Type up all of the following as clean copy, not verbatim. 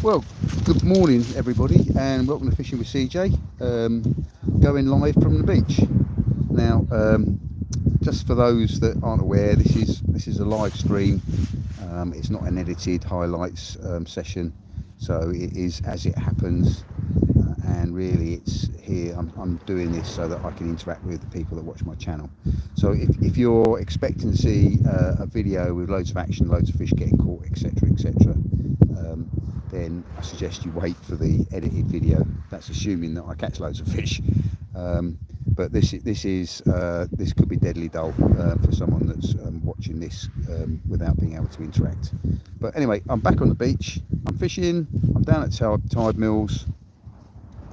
Well, good morning everybody and welcome to Fishing with CJ, going live from the beach. Now, just for those that aren't aware, this is a live stream. It's not an edited highlights session, so it is as it happens, and really it's here. I'm doing this so that I can interact with the people that watch my channel. So if you're expecting to see a video with loads of action, loads of fish getting caught, etc, etc, then I suggest you wait for the edited video. That's assuming that I catch loads of fish. But this could be deadly dull for someone that's watching this without being able to interact. But anyway, I'm back on the beach. I'm fishing. I'm down at tide mills.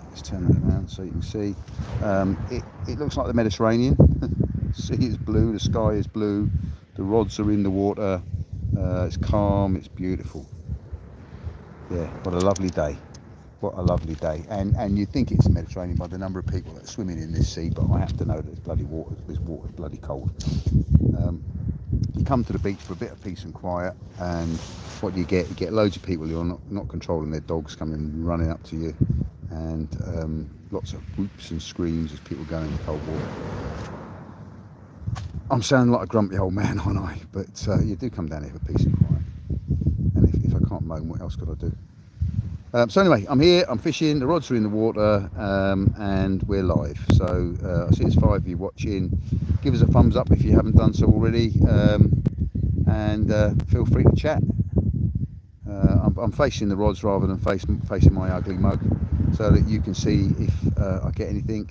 Let's turn that around so you can see. It looks like the Mediterranean. The sea is blue. The sky is blue. The rods are in the water. It's calm. It's beautiful. Yeah, what a lovely day. What a lovely day. And you'd think it's the Mediterranean by the number of people that are swimming in this sea, but I have to know that this water's bloody cold. You come to the beach for a bit of peace and quiet, and what do you get? You get loads of people who are not controlling their dogs coming running up to you, and lots of whoops and screams as people go into cold water. I'm sounding like a grumpy old man, aren't I? But you do come down here for peace and quiet. And if I can't moan, what else could I do? So anyway, I'm here, I'm fishing, the rods are in the water, and we're live. So I see there's 5 of you watching. Give us a thumbs up if you haven't done so already, and feel free to chat. I'm facing the rods rather than facing my ugly mug, so that you can see if I get anything.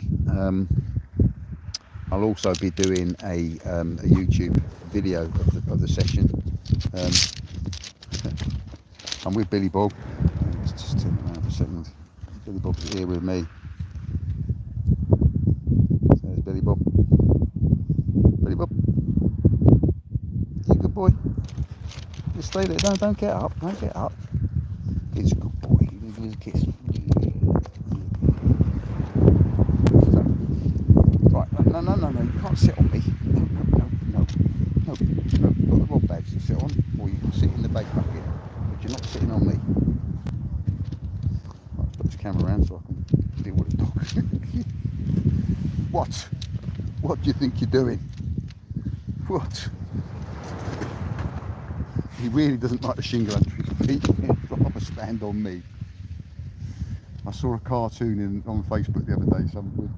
I'll also be doing a YouTube video of the session. I'm with Billy Bob. Let's just turn it around for a second. Billy Bob's here with me. So there's Billy Bob. Billy Bob, you good boy? Just stay there. Don't get up. Don't get up. He's a good boy. Give us a kiss. Right. No. You can't sit on me. No. Got the rod bags to sit on, or you can sit in the bait bucket. You're not sitting on me. Let's put this camera around so I can deal with the dog. What do you think you're doing? What? He really doesn't like the shingle under his feet. He'd rather stand on me. I saw a cartoon on Facebook the other day,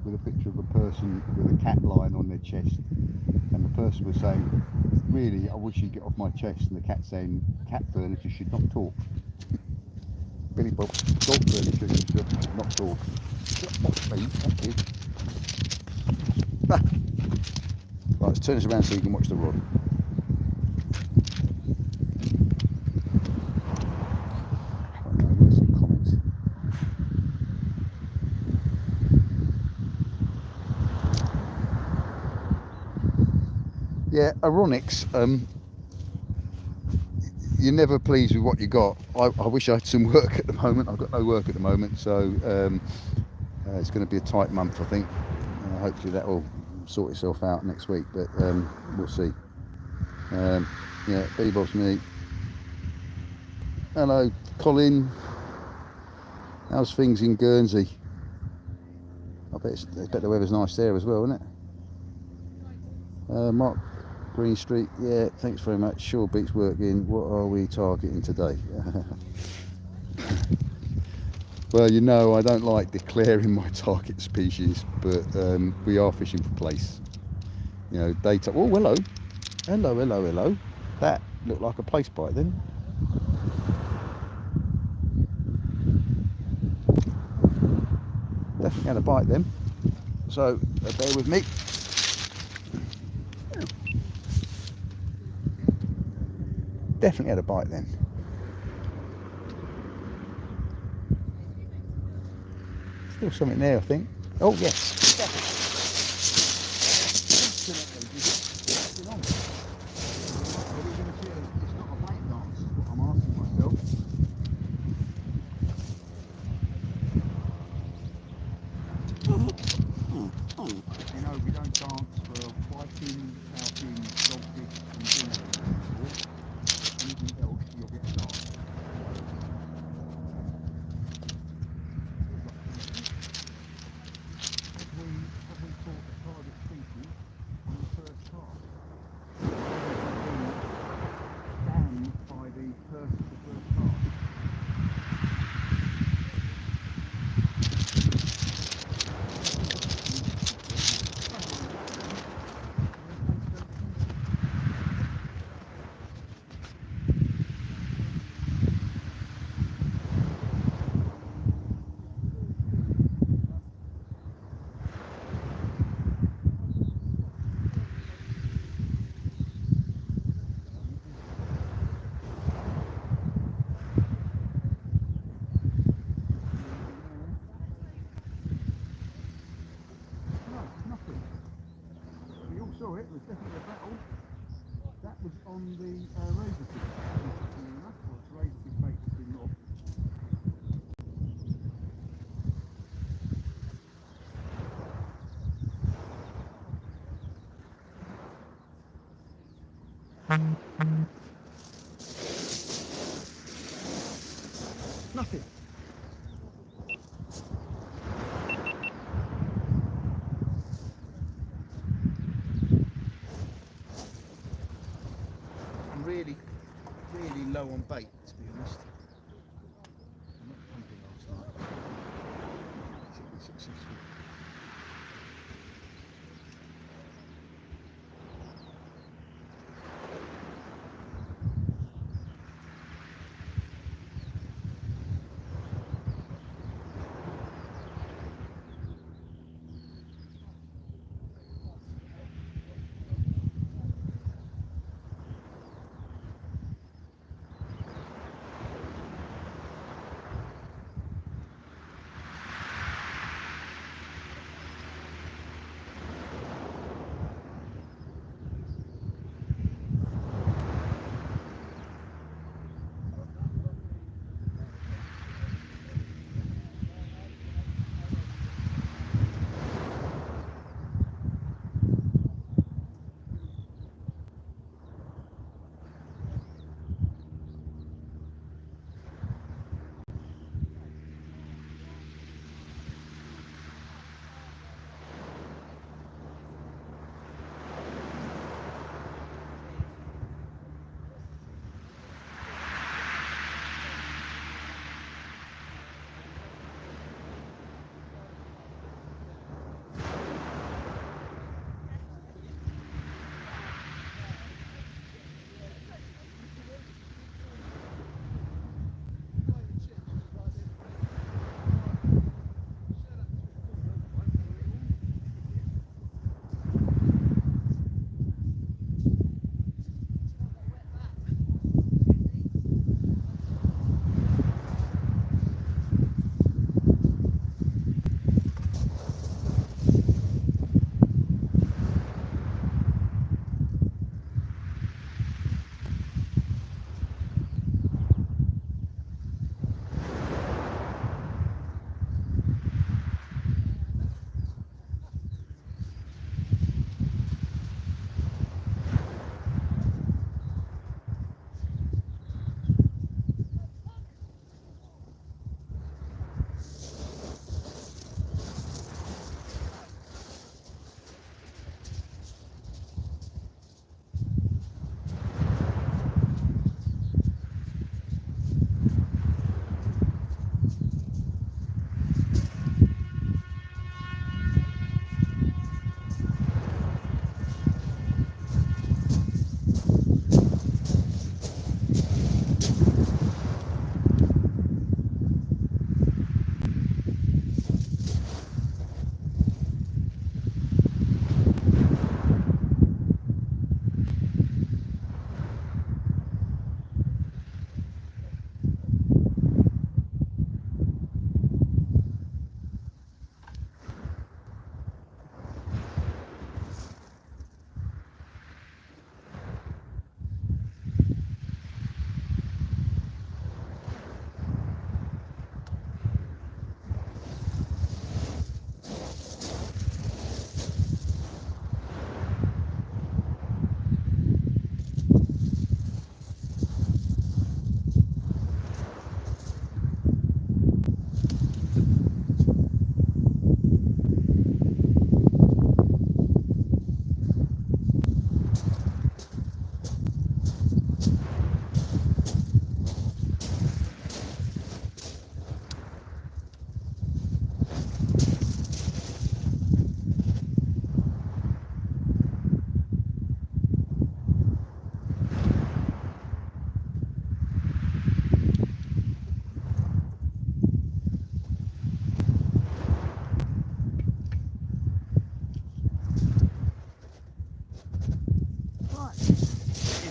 with a picture of a person with a cat lying on their chest, and the person was saying, really, I wish you'd get off my chest, and the cat saying, cat furniture should not talk. Billy Bob, dog furniture should not talk. Get off me, thank you. Ah. Right, let's turn this around so you can watch the rod. Yeah, ironics. You're never pleased with what you got. I wish I had some work at the moment. I've got no work at the moment, so it's going to be a tight month, I think. Hopefully that will sort itself out next week, but we'll see. Yeah, Billy Bob's me. Hello, Colin. How's things in Guernsey? I bet the weather's nice there as well, isn't it? Mark Green Street, yeah, thanks very much. Sure beats working. What are we targeting today? Well, you know, I don't like declaring my target species, but we are fishing for place. You know, data. Oh, hello. That looked like a place bite then. Definitely had a bite then. So bear with me. Definitely had a bite then. Still something there, I think. Oh yes, definitely. It's not a bait dance, is what I'm asking myself. You know, we don't dance for whiting, pouting, dogfish and dinner. Anything else, you'll get a dance. on the razor fish. Interestingly enough, well, it's razor fish bait that's been lobbed. Nothing. I'm really low on bait, to be honest. I'm not pumping last night. Particularly successful.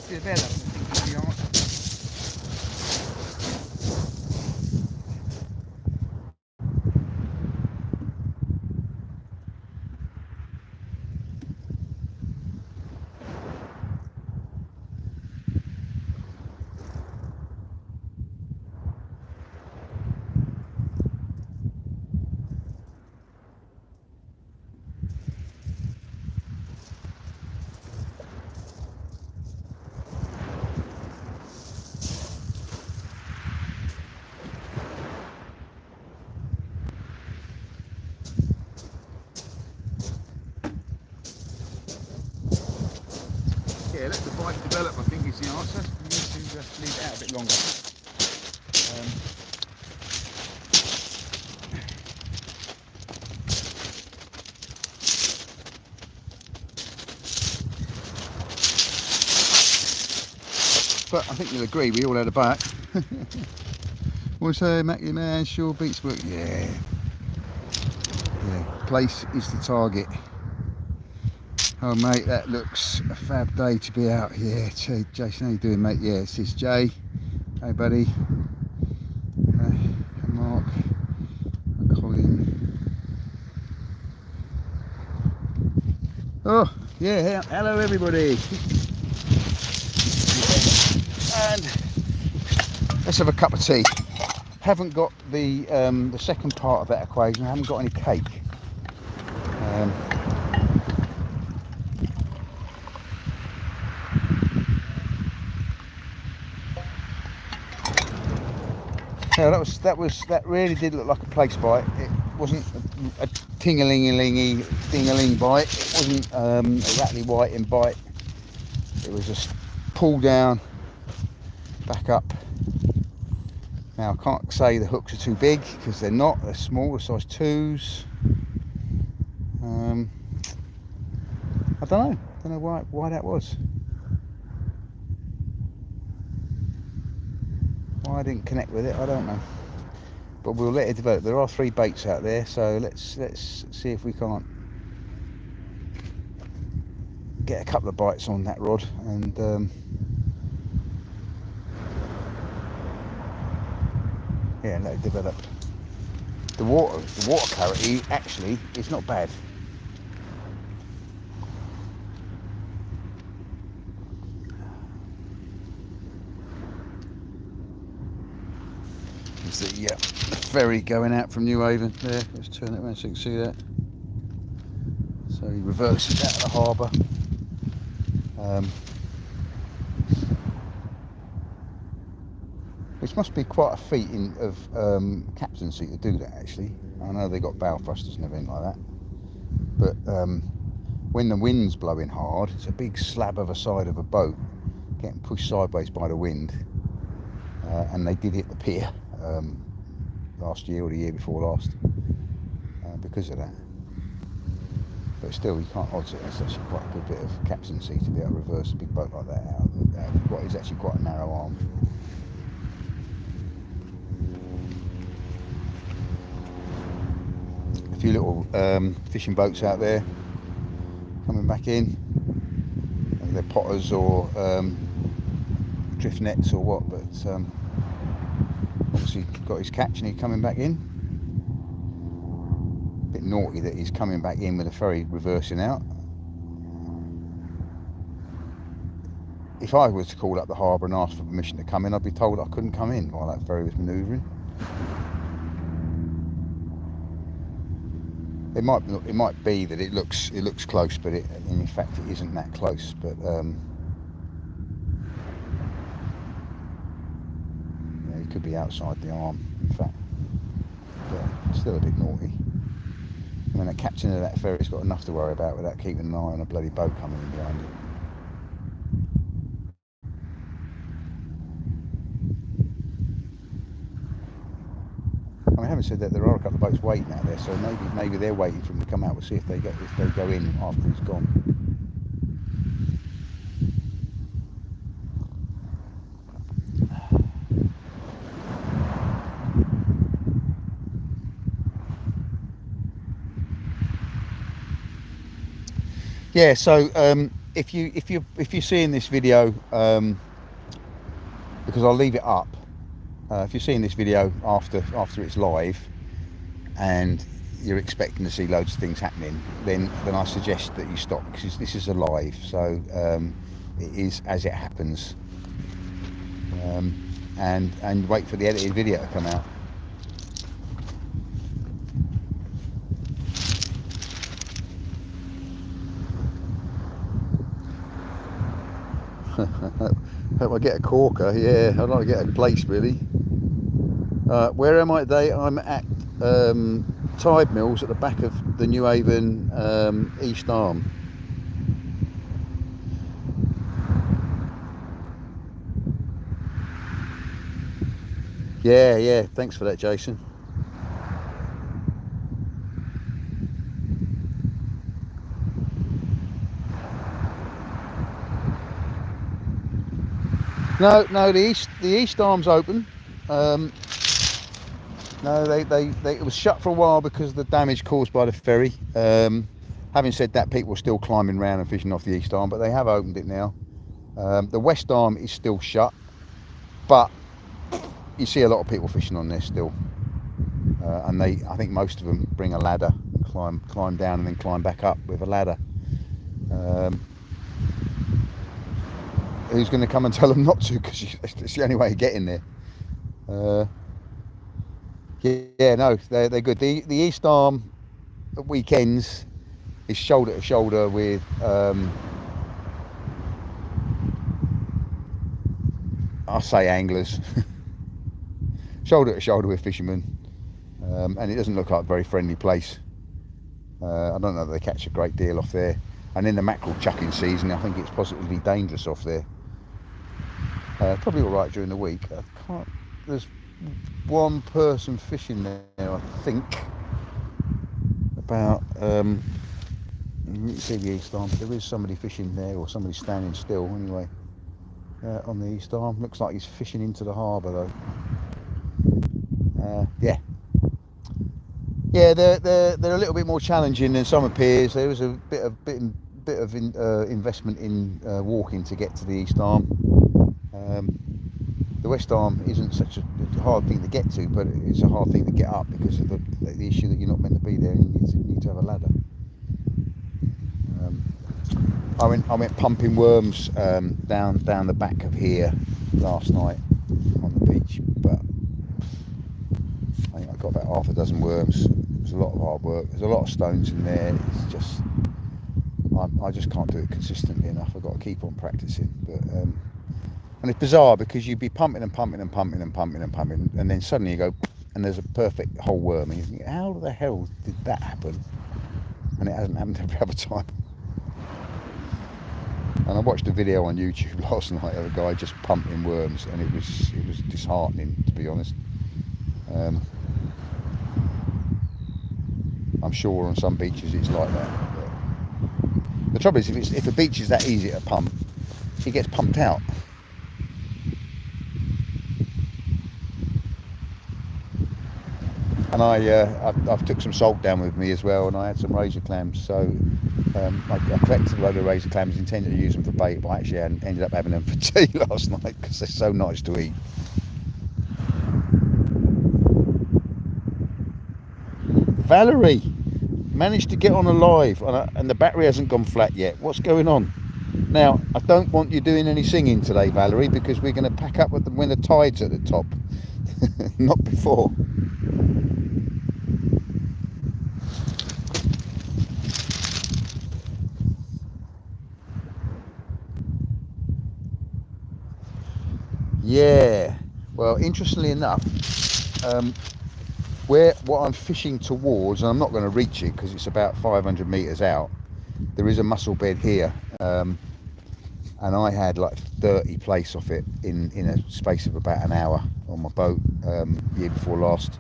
Develop, I think, is the answer. life develop, I think, is the answer. We need to leave it out a bit longer. But I think you'll agree, we all had a back. What's say, Mackie man, sure beats work. Yeah. Yeah, place is the target. Oh mate, that looks a fab day to be out. Yeah, Jason, how you doing, mate? Yeah, this is Jay. Hey buddy. Mark. Colin. Oh, yeah, hello everybody. And let's have a cup of tea. Haven't got the second part of that equation. I haven't got any cake. Yeah, that really did look like a place bite. It wasn't a ting-a-ling-a-lingy ding-a-ling bite. It wasn't a rattly whiting bite. It was just pull down, back up. Now I can't say the hooks are too big because they're not. They're small, they're size 2s. I don't know why that was. Why I didn't connect with it, I don't know. But we'll let it develop. There are 3 baits out there, so let's see if we can't get a couple of bites on that rod and yeah, let it develop. The water clarity actually is not bad. There's the ferry going out from New Haven there. Let's turn it around so you can see that. So he reverses out of the harbour. Which must be quite a feat of captaincy to do that actually. I know they got bow thrusters and everything like that. But when the wind's blowing hard, it's a big slab of a side of a boat getting pushed sideways by the wind. And they did hit the pier last year or the year before last because of that. But still, you can't odds it. It's actually quite a good bit of captaincy to be able to reverse a big boat like that out of what is actually quite a narrow arm. A few little fishing boats out there coming back in. Whether they're potters or drift nets or what, but obviously got his catch and he's coming back in. A bit naughty that he's coming back in with the ferry reversing out. If I was to call up the harbour and ask for permission to come in, I'd be told I couldn't come in while that ferry was manoeuvring. It might be that it looks close, but in fact it isn't that close. But yeah, it could be outside the arm, in fact. But still a bit naughty. I mean, the captain of that ferry's got enough to worry about without keeping an eye on a bloody boat coming in behind it. I mean, having said that, there are a couple of boats waiting out there, so maybe they're waiting for him to come out. We'll see if they go in after he's gone. Yeah. So if you're seeing this video, because I'll leave it up. If you're seeing this video after it's live and you're expecting to see loads of things happening, then I suggest that you stop, because this is a live, so it is as it happens, and wait for the edited video to come out. Hope I get a corker. Yeah, I'd like to get a place really. Where am I today? I'm at Tide Mills at the back of the New Haven East Arm. Yeah, thanks for that, Jason. No, the east arm's open. Um, no, it was shut for a while because of the damage caused by the ferry. Having said that, people are still climbing around and fishing off the east arm, but they have opened it now. The west arm is still shut, but you see a lot of people fishing on there still. And I think most of them bring a ladder, climb down and then climb back up with a ladder. Who's going to come and tell them not to? Because it's the only way of getting there. Yeah, no, they're good. The east arm at weekends is shoulder to shoulder with I say anglers, shoulder to shoulder with fishermen, and it doesn't look like a very friendly place. I don't know that they catch a great deal off there. And in the mackerel chucking season, I think it's positively dangerous off there. Probably all right during the week. There's one person fishing there, I think. About you can see the east arm. There is somebody fishing there, or somebody standing still anyway. On the east arm, looks like he's fishing into the harbour though. Yeah, they're a little bit more challenging than some appears. There was a bit of investment in walking to get to the east arm. The west arm isn't such a hard thing to get to, but it's a hard thing to get up because of the issue that you're not meant to be there and you need to have a ladder. I went pumping worms down the back of here last night on the beach, but I think I got about half a dozen worms. It was a lot of hard work. There's a lot of stones in there. It's just I just can't do it consistently enough. I've got to keep on practicing. But and it's bizarre because you'd be pumping and pumping and pumping and pumping and pumping, and then suddenly you go and there's a perfect whole worm, and you think, how the hell did that happen? And it hasn't happened every other time. And I watched a video on YouTube last night of a guy just pumping worms, and it was disheartening, to be honest. I'm sure on some beaches it's like that. But the trouble is, if a beach is that easy to pump, it gets pumped out. And I've took some salt down with me as well, and I had some razor clams. So I collected a load of razor clams, intended to use them for bait, but I actually ended up having them for tea last night because they're so nice to eat. Valerie managed to get on alive, and the battery hasn't gone flat yet. What's going on? Now, I don't want you doing any singing today, Valerie, because we're going to pack up when the tide's at the top, not before. Yeah, well, interestingly enough, what I'm fishing towards, and I'm not going to reach it because it's about 500 meters out, there is a mussel bed here, and I had like 30 place off it in a space of about an hour on my boat year before last,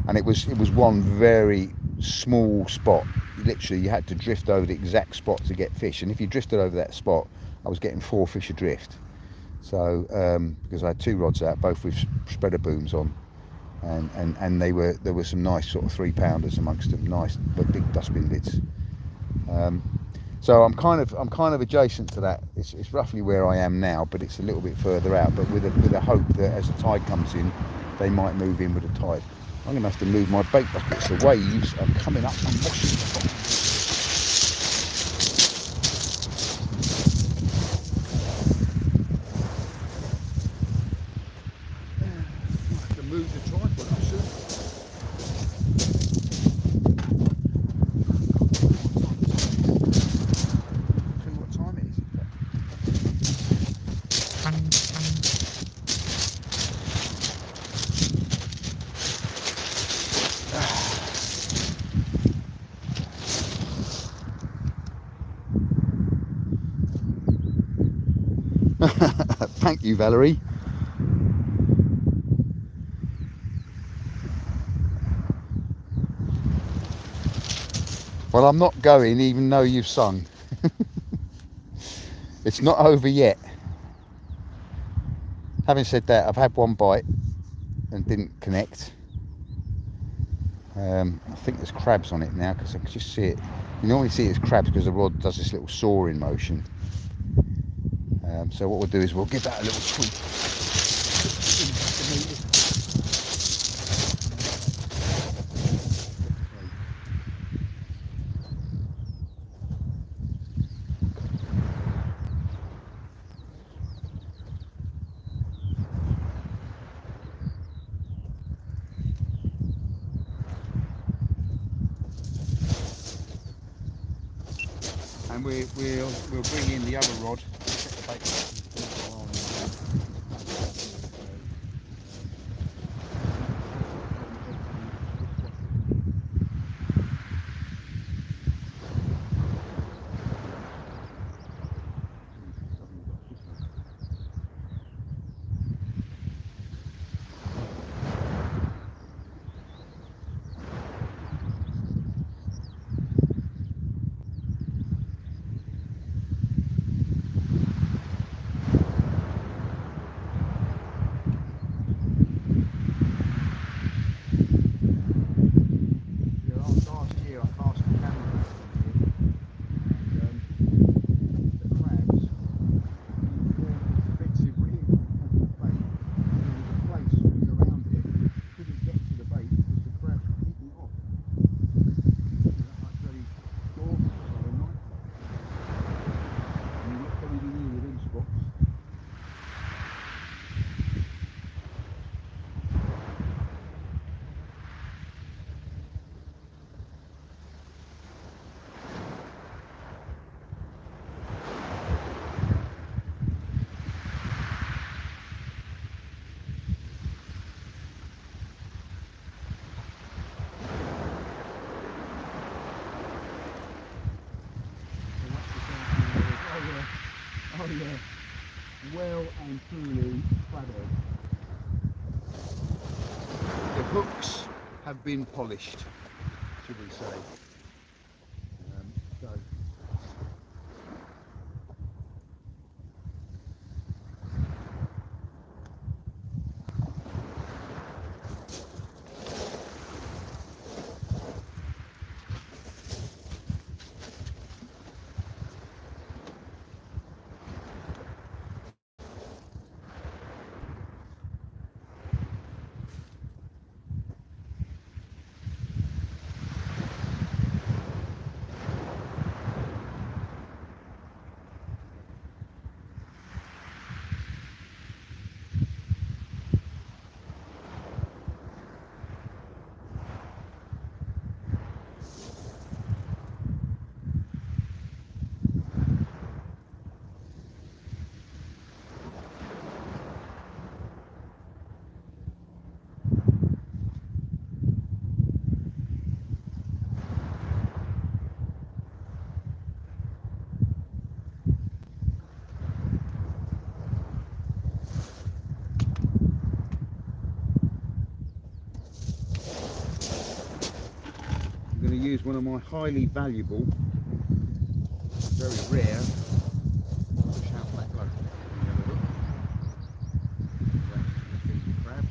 and it was one very small spot. Literally, you had to drift over the exact spot to get fish, and if you drifted over that spot, I was getting 4 fish adrift. So because I had 2 rods out, both with spreader booms on, and there were some nice sort of 3-pounders amongst them, nice but big dustbin lids. So I'm kind of adjacent to that. It's roughly where I am now, but it's a little bit further out. But with a hope that as the tide comes in, they might move in with the tide. I'm going to have to move my bait buckets. The waves are coming up and washing the bottom. Thank you, Valerie. Well, I'm not going even though you've sung. It's not over yet. Having said that, I've had one bite and didn't connect. I think there's crabs on it now because I can just see it. You normally see it's crabs because the rod does this little sawing motion. So what we'll do is we'll give that a little tweak. And we'll bring in the other rod. Oh yeah, well and truly crabbed. The hooks have been polished, should we say. So I'm going to use one of my highly valuable, very rare, push out black lug. Crabs,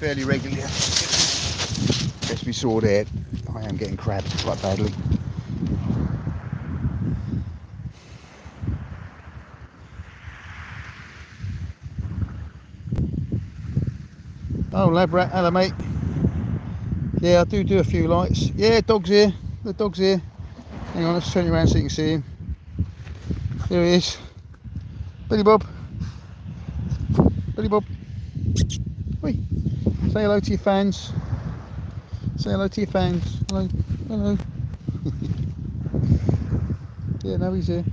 fairly regularly. As we saw there, I am getting crabbed quite badly. Oh, Labrat, hello mate. Yeah, I do a few lights. Yeah, dog's here. The dog's here. Hang on, let's turn you around so you can see him. There he is. Billy Bob. Billy Bob. Wait. Say hello to your fans. Say hello to your fans. Hello. Hello. Yeah, no, he's here.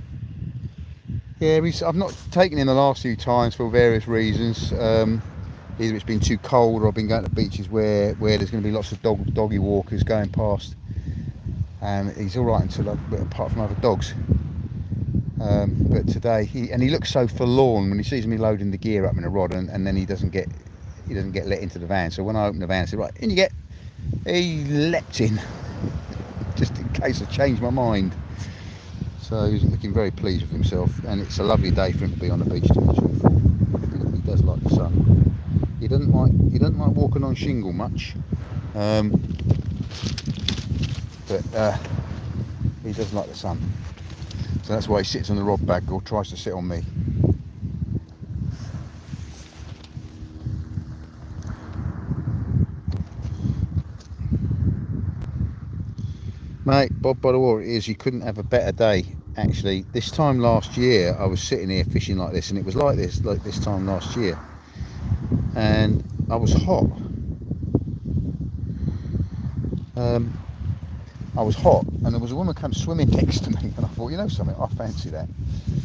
Yeah, I've not taken him the last few times for various reasons. Either it's been too cold or I've been going to beaches where there's going to be lots of doggy walkers going past. And he's all right until apart from other dogs. But today he looks so forlorn when he sees me loading the gear up in a rod, and then he doesn't get let into the van. So when I open the van, I said, right, in you get. He leapt in just in case I changed my mind. So he's looking very pleased with himself, and it's a lovely day for him to be on the beach, to tell the truth. He does like the sun. He doesn't like walking on shingle much, but he does like the sun. So that's why he sits on the rod bag or tries to sit on me. Mate, Bob, by the water, it is, you couldn't have a better day. Actually, this time last year I was sitting here fishing like this, and it was like this time last year, and I was hot. I was hot, and there was a woman come swimming next to me, and I thought, you know something, I fancy that.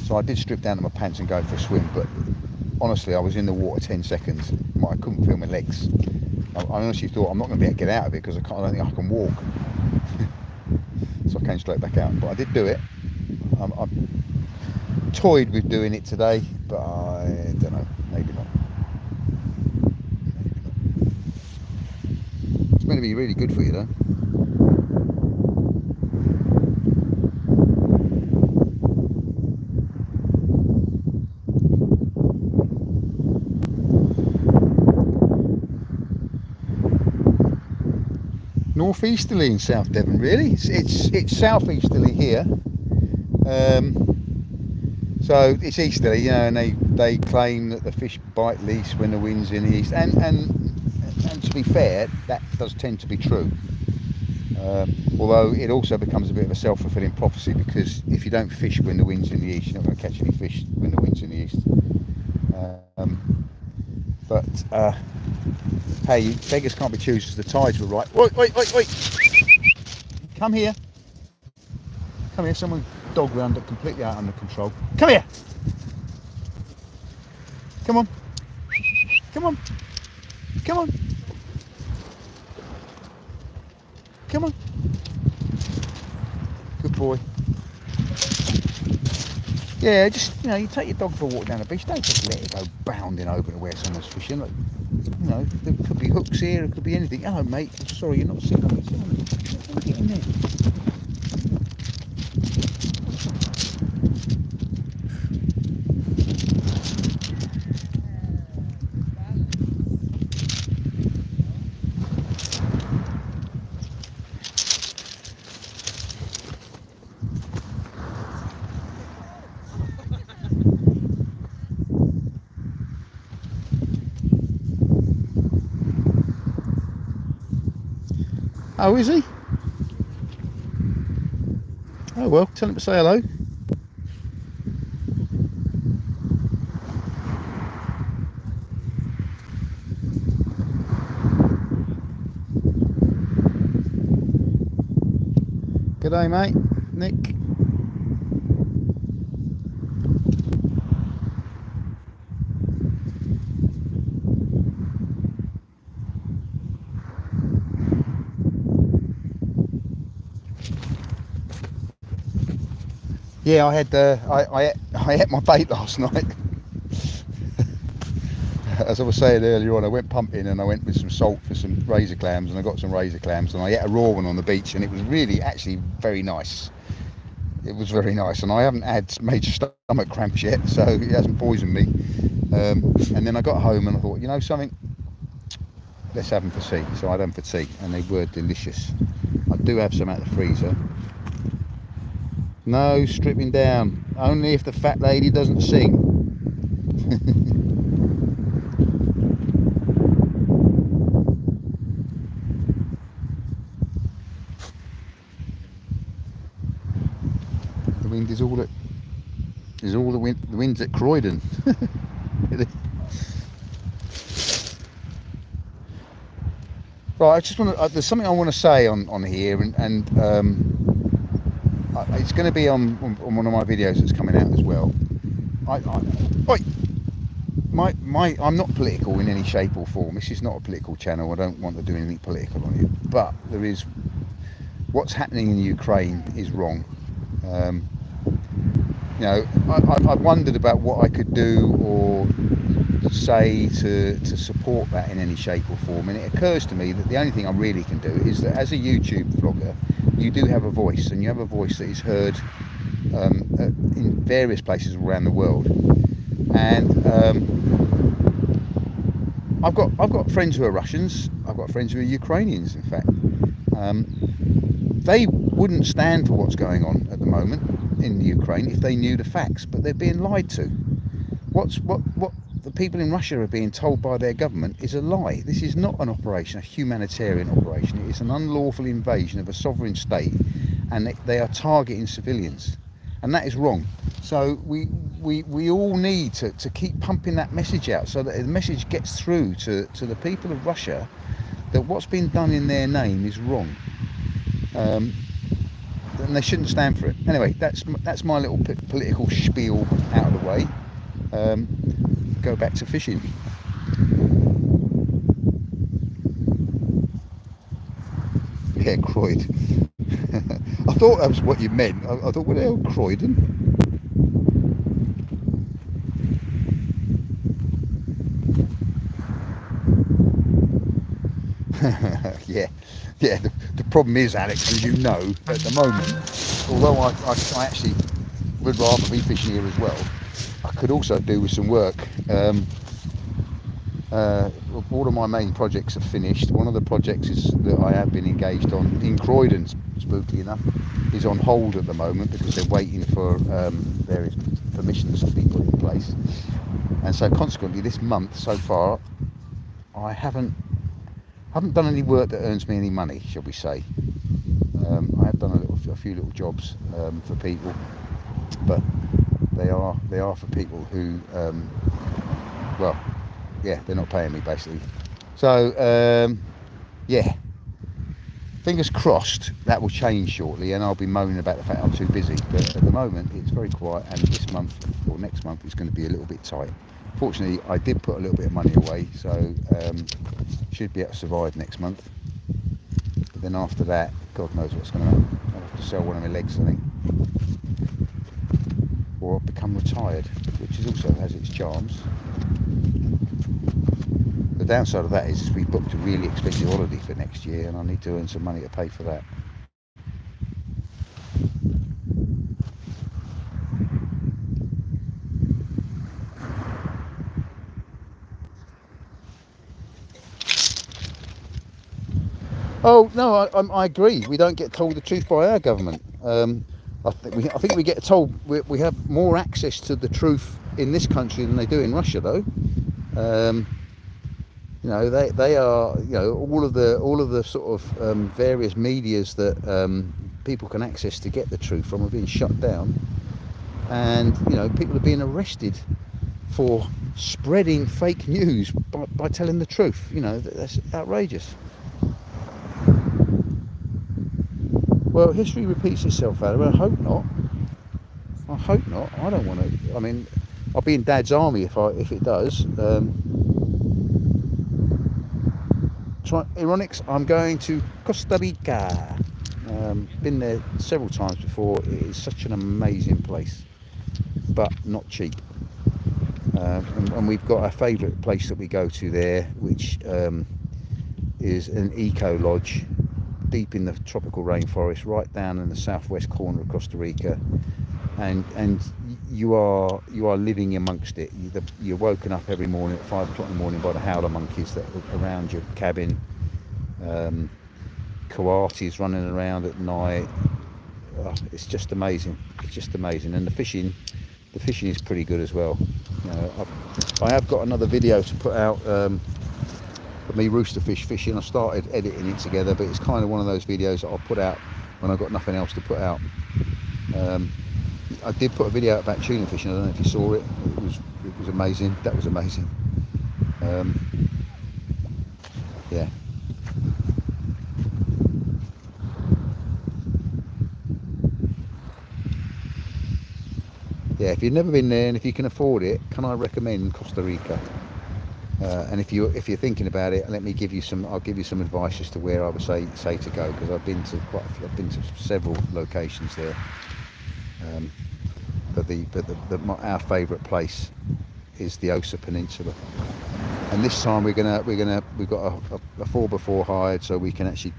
So I did strip down to my pants and go for a swim, but honestly I was in the water 10 seconds. I couldn't feel my legs. I honestly thought I'm not going to be able to get out of it because I don't think I can walk. So I came straight back out, but I did do it. I toyed with doing it today, but I don't know, maybe not. It's going to be really good for you though. Northeasterly in South Devon, really. It's southeasterly here, so it's easterly, you know, and they claim that the fish bite least when the wind's in the east, and to be fair, that does tend to be true. Although it also becomes a bit of a self-fulfilling prophecy, because if you don't fish when the wind's in the east, you're not going to catch any fish when the wind's in the east. Hey, beggars can't be choosers. The tides were right. Wait! Come here. Someone dog round it completely out under control. Come here. Come on. Come on. Good boy. Yeah, just, you know, you take your dog for a walk down the beach. Don't just let it go bounding over to where someone's fishing. Like, you know, there could be hooks here, it could be anything. Oh, mate, I'm sorry, you're not sitting on it. Sit on it. Get in there. Oh, is he? Oh well, tell him to say hello. G'day mate, Nick. Yeah, I had I ate my bait last night. As I was saying earlier on, I went pumping and I went with some salt for some razor clams, and I got some razor clams, and I ate a raw one on the beach, and it was really actually very nice. It was very nice, and I haven't had major stomach cramps yet, so it hasn't poisoned me. And then I got home and I thought, you know something, let's have them for tea. So I had them for tea, and they were delicious. I do have some out the freezer. No stripping down, only if the fat lady doesn't sing. The wind is all at the wind's at Croydon. Right, I just want to. There's something I want to say on here, and it's going to be on one of my videos that's coming out as well. I'm not political in any shape or form. This is not a political channel. I don't want to do anything political on it. But there is what's happening in Ukraine is wrong. You know, I've wondered about what I could do or say to support that in any shape or form, and it occurs to me that the only thing I really can do is that as a YouTube vlogger, you do have a voice, and you have a voice that is heard in various places around the world. And I've got friends who are Russians. I've got friends who are Ukrainians. In fact, they wouldn't stand for what's going on at the moment in the Ukraine if they knew the facts, but they're being lied to. What the people in Russia are being told by their government is a lie. This is not an operation, a humanitarian operation. It is an unlawful invasion of a sovereign state, and they are targeting civilians, and that is wrong. So we all need to keep pumping that message out, so that the message gets through to the people of Russia that what's been done in their name is wrong, and they shouldn't stand for it. Anyway, that's my little political spiel out of the way. Go back to fishing. Yeah, Croydon. I thought that was what you meant. I thought, what the hell, Croydon? yeah. The problem is, Alex, as you know, at the moment, although I actually would rather be fishing here as well, I could also do with some work. All of my main projects are finished. One of the projects that I have been engaged on in Croydon, spooky enough, is on hold at the moment because they're waiting for various permissions to be put in place. And so consequently this month so far I haven't done any work that earns me any money, shall we say. I have done a few little jobs for people, but they are for people who well, yeah, they're not paying me basically. So yeah, fingers crossed that will change shortly, and I'll be moaning about the fact I'm too busy. But at the moment it's very quiet, and this month or next month is going to be a little bit tight. Fortunately, I did put a little bit of money away, so should be able to survive next month. But then after that, God knows what's going to happen. I'll have to sell one of my legs, I think, or become retired, which also has its charms. The downside of that is we booked a really expensive holiday for next year, and I need to earn some money to pay for that. Oh no, I agree. We don't get told the truth by our government. I think we get told we have more access to the truth in this country than they do in Russia, though. You know, they are, you know, all of the sort of various medias that people can access to get the truth from are being shut down, and you know, people are being arrested for spreading fake news by telling the truth. You know, that's outrageous. Well, history repeats itself, Adam. I hope not. I hope not. I don't want to. I mean, I'll be in Dad's army if it does. Ironics, I'm going to Costa Rica. Been there several times before. It is such an amazing place, but not cheap. And we've got our favourite place that we go to there, which is an eco lodge deep in the tropical rainforest, right down in the southwest corner of Costa Rica. And you are living amongst it. You're woken up every morning at 5 o'clock in the morning by the howler monkeys that are around your cabin. Coatis running around at night. Oh, it's just amazing. It's just amazing. And the fishing is pretty good as well. You know, I have got another video to put out of me roosterfish fishing. I started editing it together, but it's kind of one of those videos that I'll put out when I've got nothing else to put out. I did put a video out about tuna fishing. I don't know if you saw it. It was amazing. That was amazing. Yeah. Yeah, if you've never been there and if you can afford it, can I recommend Costa Rica? And if you're thinking about it, I'll give you some advice as to where I would say to go, because I've been to several locations there. But our favourite place is the Osa Peninsula, and this time we've got a 4x4 hired, so we can actually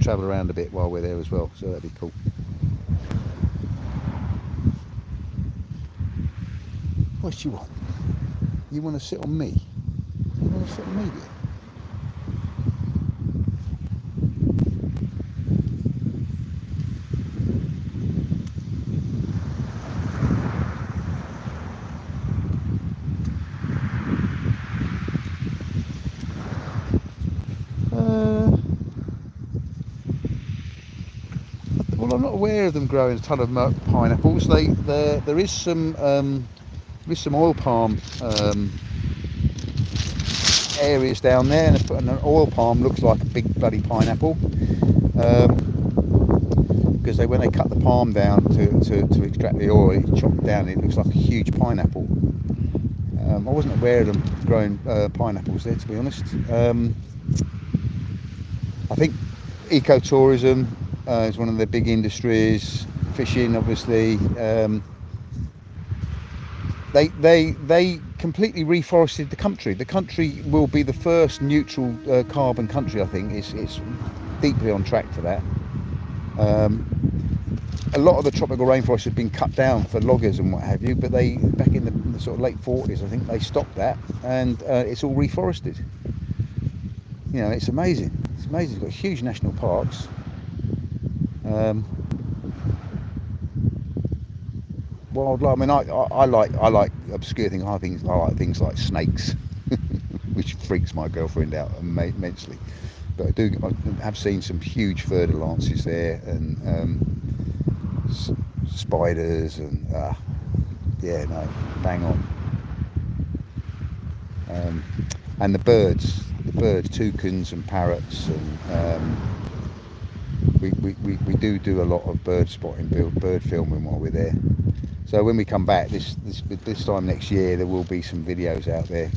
travel around a bit while we're there as well. So that'd be cool. What do you want? You want to sit on me? You want to sit on me, dear? Well, I'm not aware of them growing a ton of pineapples. There is some oil palm areas down there, and an oil palm looks like a big bloody pineapple, because when they cut the palm down to extract the oil, it's chopped down, it looks like a huge pineapple. I wasn't aware of them growing pineapples there, to be honest. I think ecotourism is one of the big industries. Fishing, obviously. They completely reforested the country. The country will be the first neutral carbon country, I think. It's deeply on track for that. A lot of the tropical rainforest has been cut down for loggers and what have you, but back in the sort of late 40s, I think, they stopped that, and it's all reforested. You know, it's amazing. It's amazing. It's got huge national parks. Wildlife. I mean, I like obscure things. I like things like snakes, which freaks my girlfriend out immensely. But I have seen some huge fer-de-lances there, and spiders, and yeah, no, bang on. And the birds, toucans and parrots, and we do a lot of bird spotting, bird filming while we're there. So when we come back this time next year, there will be some videos out there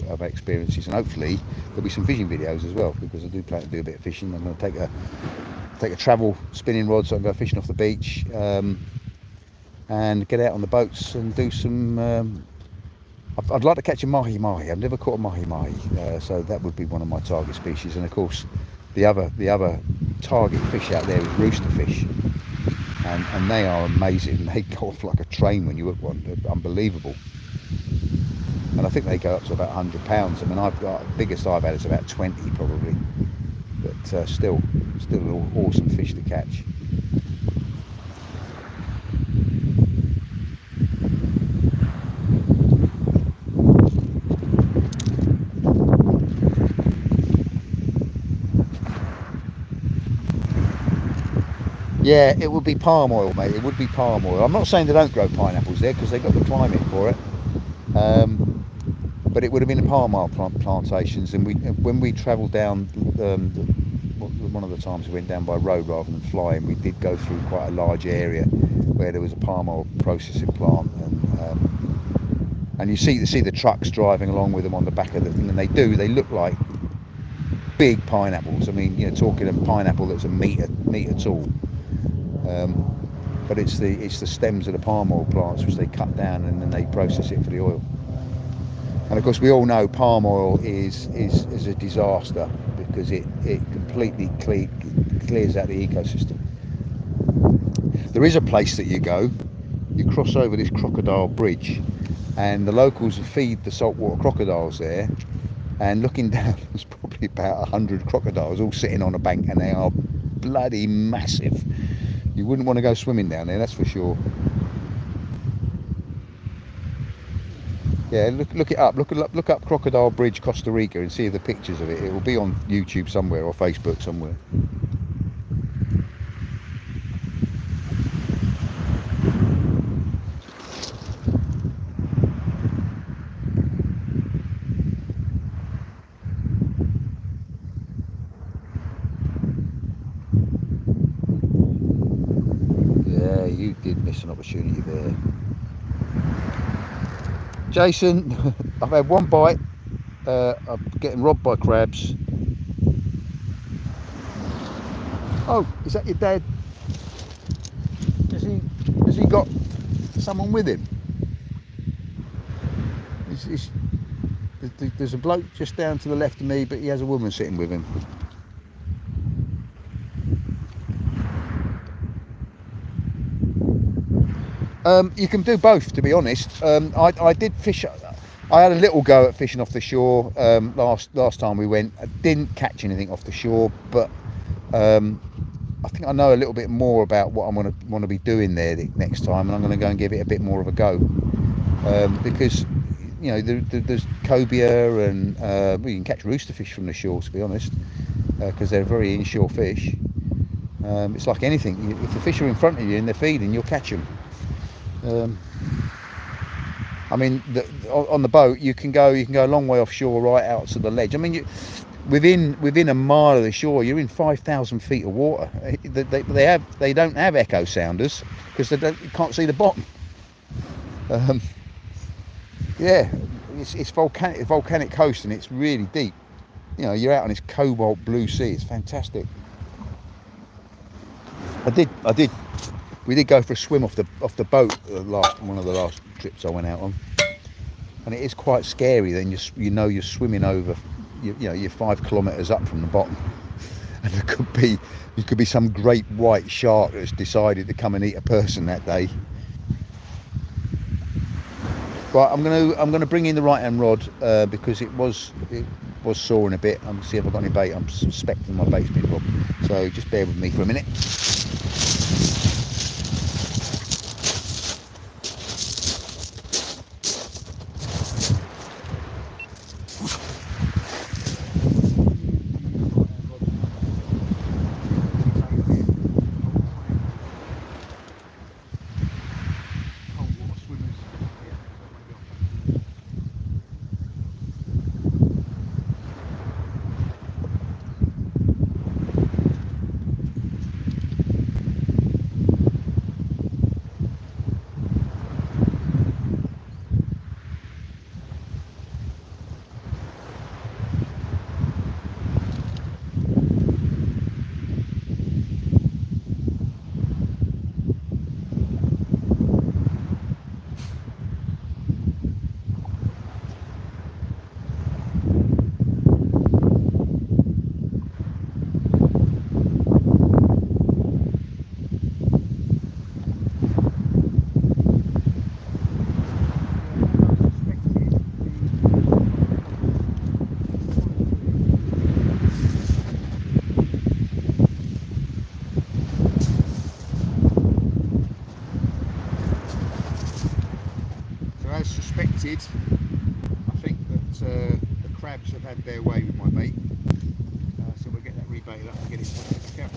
of experiences, and hopefully there'll be some fishing videos as well, because I do plan to do a bit of fishing. I'm going to take a travel spinning rod so I can go fishing off the beach, and get out on the boats and do some. I'd like to catch a mahi-mahi. I've never caught a mahi-mahi, so that would be one of my target species. And of course, the other target fish out there is rooster fish, and they are amazing. They go off like a train when you hook one. They're unbelievable. And I think they go up to about 100 pounds. I mean, the biggest I've had is about 20 probably, but still an awesome fish to catch. Yeah, it would be palm oil, mate. It would be palm oil. I'm not saying they don't grow pineapples there, because they've got the climate for it. But it would have been palm oil plantations. And when we travelled down, one of the times we went down by road rather than flying, we did go through quite a large area where there was a palm oil processing plant, and you see the trucks driving along with them on the back of the thing, and they look like big pineapples. I mean, talking a pineapple that's a metre tall. But it's the stems of the palm oil plants which they cut down, and then they process it for the oil. And of course, we all know palm oil is a disaster, because it completely clears out the ecosystem. There is a place that you go you cross over this crocodile bridge, and the locals feed the saltwater crocodiles there. And looking down, there's probably about 100 crocodiles all sitting on a bank, and they are bloody massive. You wouldn't want to go swimming down there, that's for sure. Yeah, look it up. Look up Crocodile Bridge, Costa Rica, and see the pictures of it. It will be on YouTube somewhere or Facebook somewhere. Yeah, you did miss an opportunity there. Jason, I've had one bite. I'm getting robbed by crabs. Oh, is that your dad? Has he got someone with him? There's a bloke just down to the left of me, but he has a woman sitting with him. You can do both, to be honest. I did fish. I had a little go at fishing off the shore last time we went. I didn't catch anything off the shore, but I think I know a little bit more about what I'm going to want to be doing there next time, and I'm going to go and give it a bit more of a go, because you know there's cobia and well, you can catch rooster fish from the shore, to be honest, because they're very inshore fish. It's like anything. If the fish are in front of you and they're feeding, you'll catch them. I mean, on the boat you can go a long way offshore, right out to the ledge. I mean, within a mile of the shore, you're in 5,000 feet of water. They don't have echo sounders because you can't see the bottom. Yeah, it's volcanic coast, and it's really deep. You know, you're out on this cobalt blue sea. It's fantastic. We did go for a swim off the boat one of the last trips I went out on, and it is quite scary. Then you know you're swimming over, you know, you're 5 kilometres up from the bottom, and there could be some great white shark that's decided to come and eat a person that day. Right, I'm gonna bring in the right hand rod because it was soaring a bit. I'm gonna see if I've got any bait. I'm suspecting my bait's been robbed, so just bear with me for a minute. As suspected, I think that the crabs have had their way with my bait, so we'll get that rebaited up and get it back out.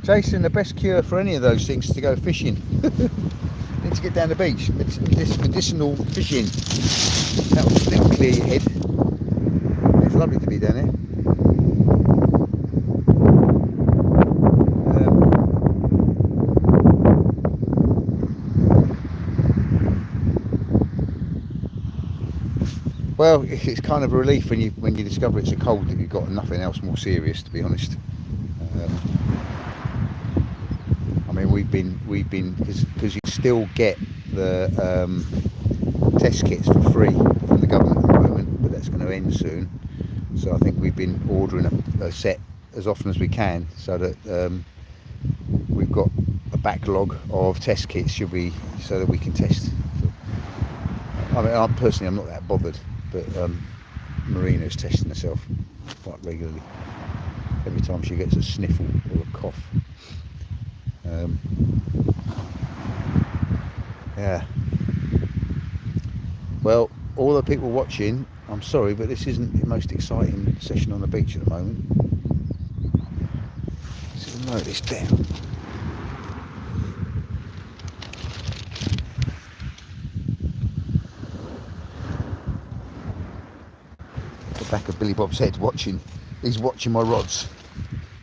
Jason, the best cure for any of those things is to go fishing. Need to get down the beach. This medicinal fishing. That'll clear your head. It's lovely to be down here. Well, it's kind of a relief when you discover it's a cold that you've got nothing else more serious, to be honest. I mean, we've been because you still get the test kits for free from the government at the moment, but that's going to end soon. So I think we've been ordering a set as often as we can, so that we've got a backlog of test kits so that we can test. I mean, I'm not that bothered, but Marina's testing herself quite regularly. Every time she gets a sniffle or a cough. Yeah. Well, all the people watching, I'm sorry, but this isn't the most exciting session on the beach at the moment. So note this down. The back of Billy Bob's head watching. He's watching my rods.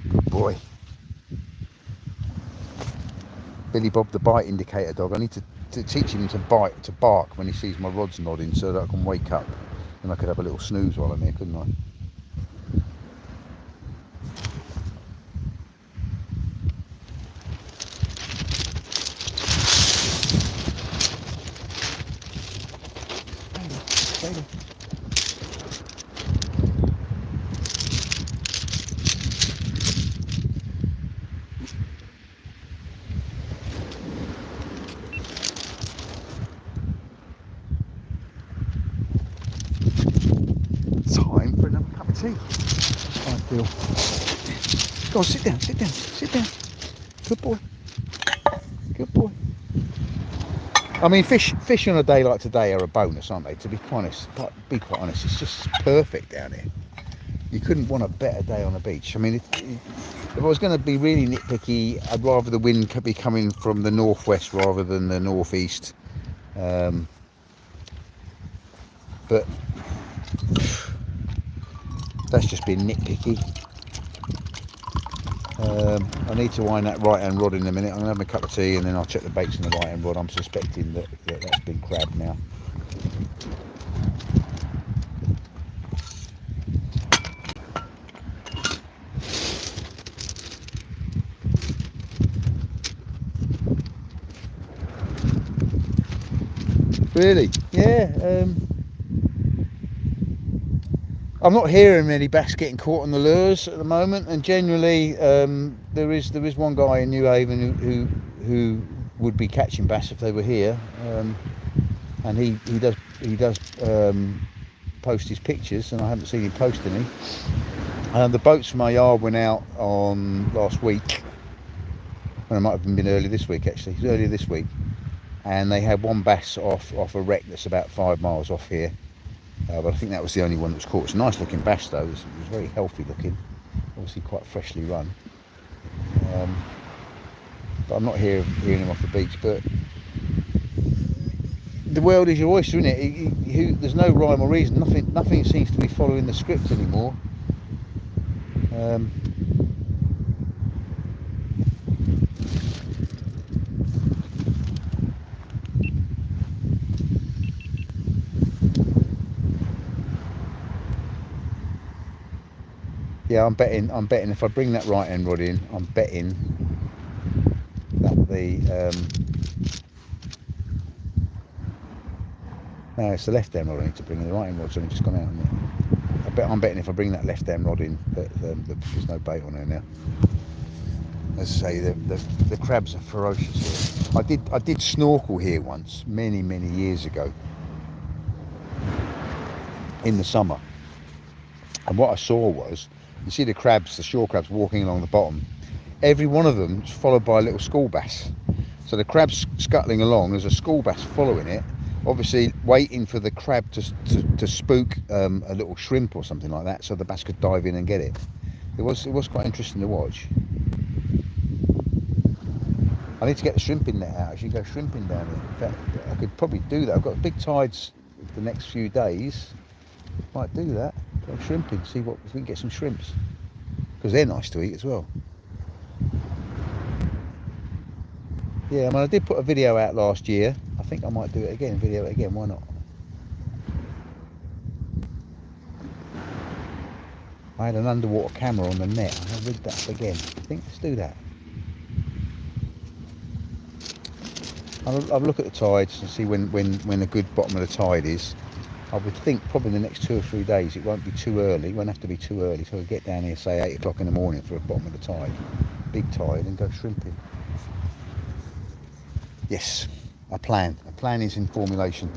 Good boy. Billy Bob, the bite indicator dog. I need to teach him to bark when he sees my rods nodding, so that I can wake up and I could have a little snooze while I'm here, couldn't I? Time for another cup of tea. I feel. Go on, sit down. Good boy. I mean, fish on a day like today are a bonus, aren't they? To be quite honest, it's just perfect down here. You couldn't want a better day on the beach. I mean, if I was going to be really nitpicky, I'd rather the wind could be coming from the northwest rather than the northeast. But that's just being nitpicky. I need to wind that right hand rod in a minute. I'm going to have a cup of tea and then I'll check the baits in the right hand rod. I'm suspecting that's been crabbed now. Really? Yeah. I'm not hearing many bass getting caught on the lures at the moment, and generally there is one guy in New Haven who would be catching bass if they were here, and he does post his pictures, and I haven't seen him post any. The boats from our yard went out on last week, and it might have been early this week actually. It was earlier this week, and they had one bass off a wreck that's about 5 miles off here. But I think that was the only one that was caught. It's a nice looking bass though. It was very healthy looking, obviously quite freshly run. But I'm not hearing him off the beach. But the world is your oyster, isn't it? There's no rhyme or reason. Nothing seems to be following the script anymore. Yeah, I'm betting if I bring that right hand rod in, I'm betting that no, it's the left hand rod I need to bring in. The right hand rod's only just gone out. I'm betting if I bring that left hand rod in, that there's no bait on there now. As I say, the crabs are ferocious here. I did snorkel here once, many years ago, in the summer. And what I saw was, you see the crabs, the shore crabs walking along the bottom. Every one of them is followed by a little school bass. So the crab's scuttling along, there's a school bass following it, obviously waiting for the crab to spook a little shrimp or something like that, so the bass could dive in and get it. It was quite interesting to watch. I need to get the shrimping net out. I should go shrimping down here. In fact, I could probably do that. I've got big tides the next few days. Might do that. Go shrimping, see what if we can get some shrimps, because they're nice to eat as well. Yeah, I mean, I did put a video out last year. I think I might do it again. Video it again. Why not? I had an underwater camera on the net. I'll rig that up again. I think let's do that. I'll look at the tides and see when a good bottom of the tide is. I would think probably in the next 2 or 3 days. It won't be too early. It won't have to be too early. So I'll get down here, say 8 o'clock in the morning for a bottom of the tide, big tide, and go shrimping. Yes, a plan. A plan is in formulation.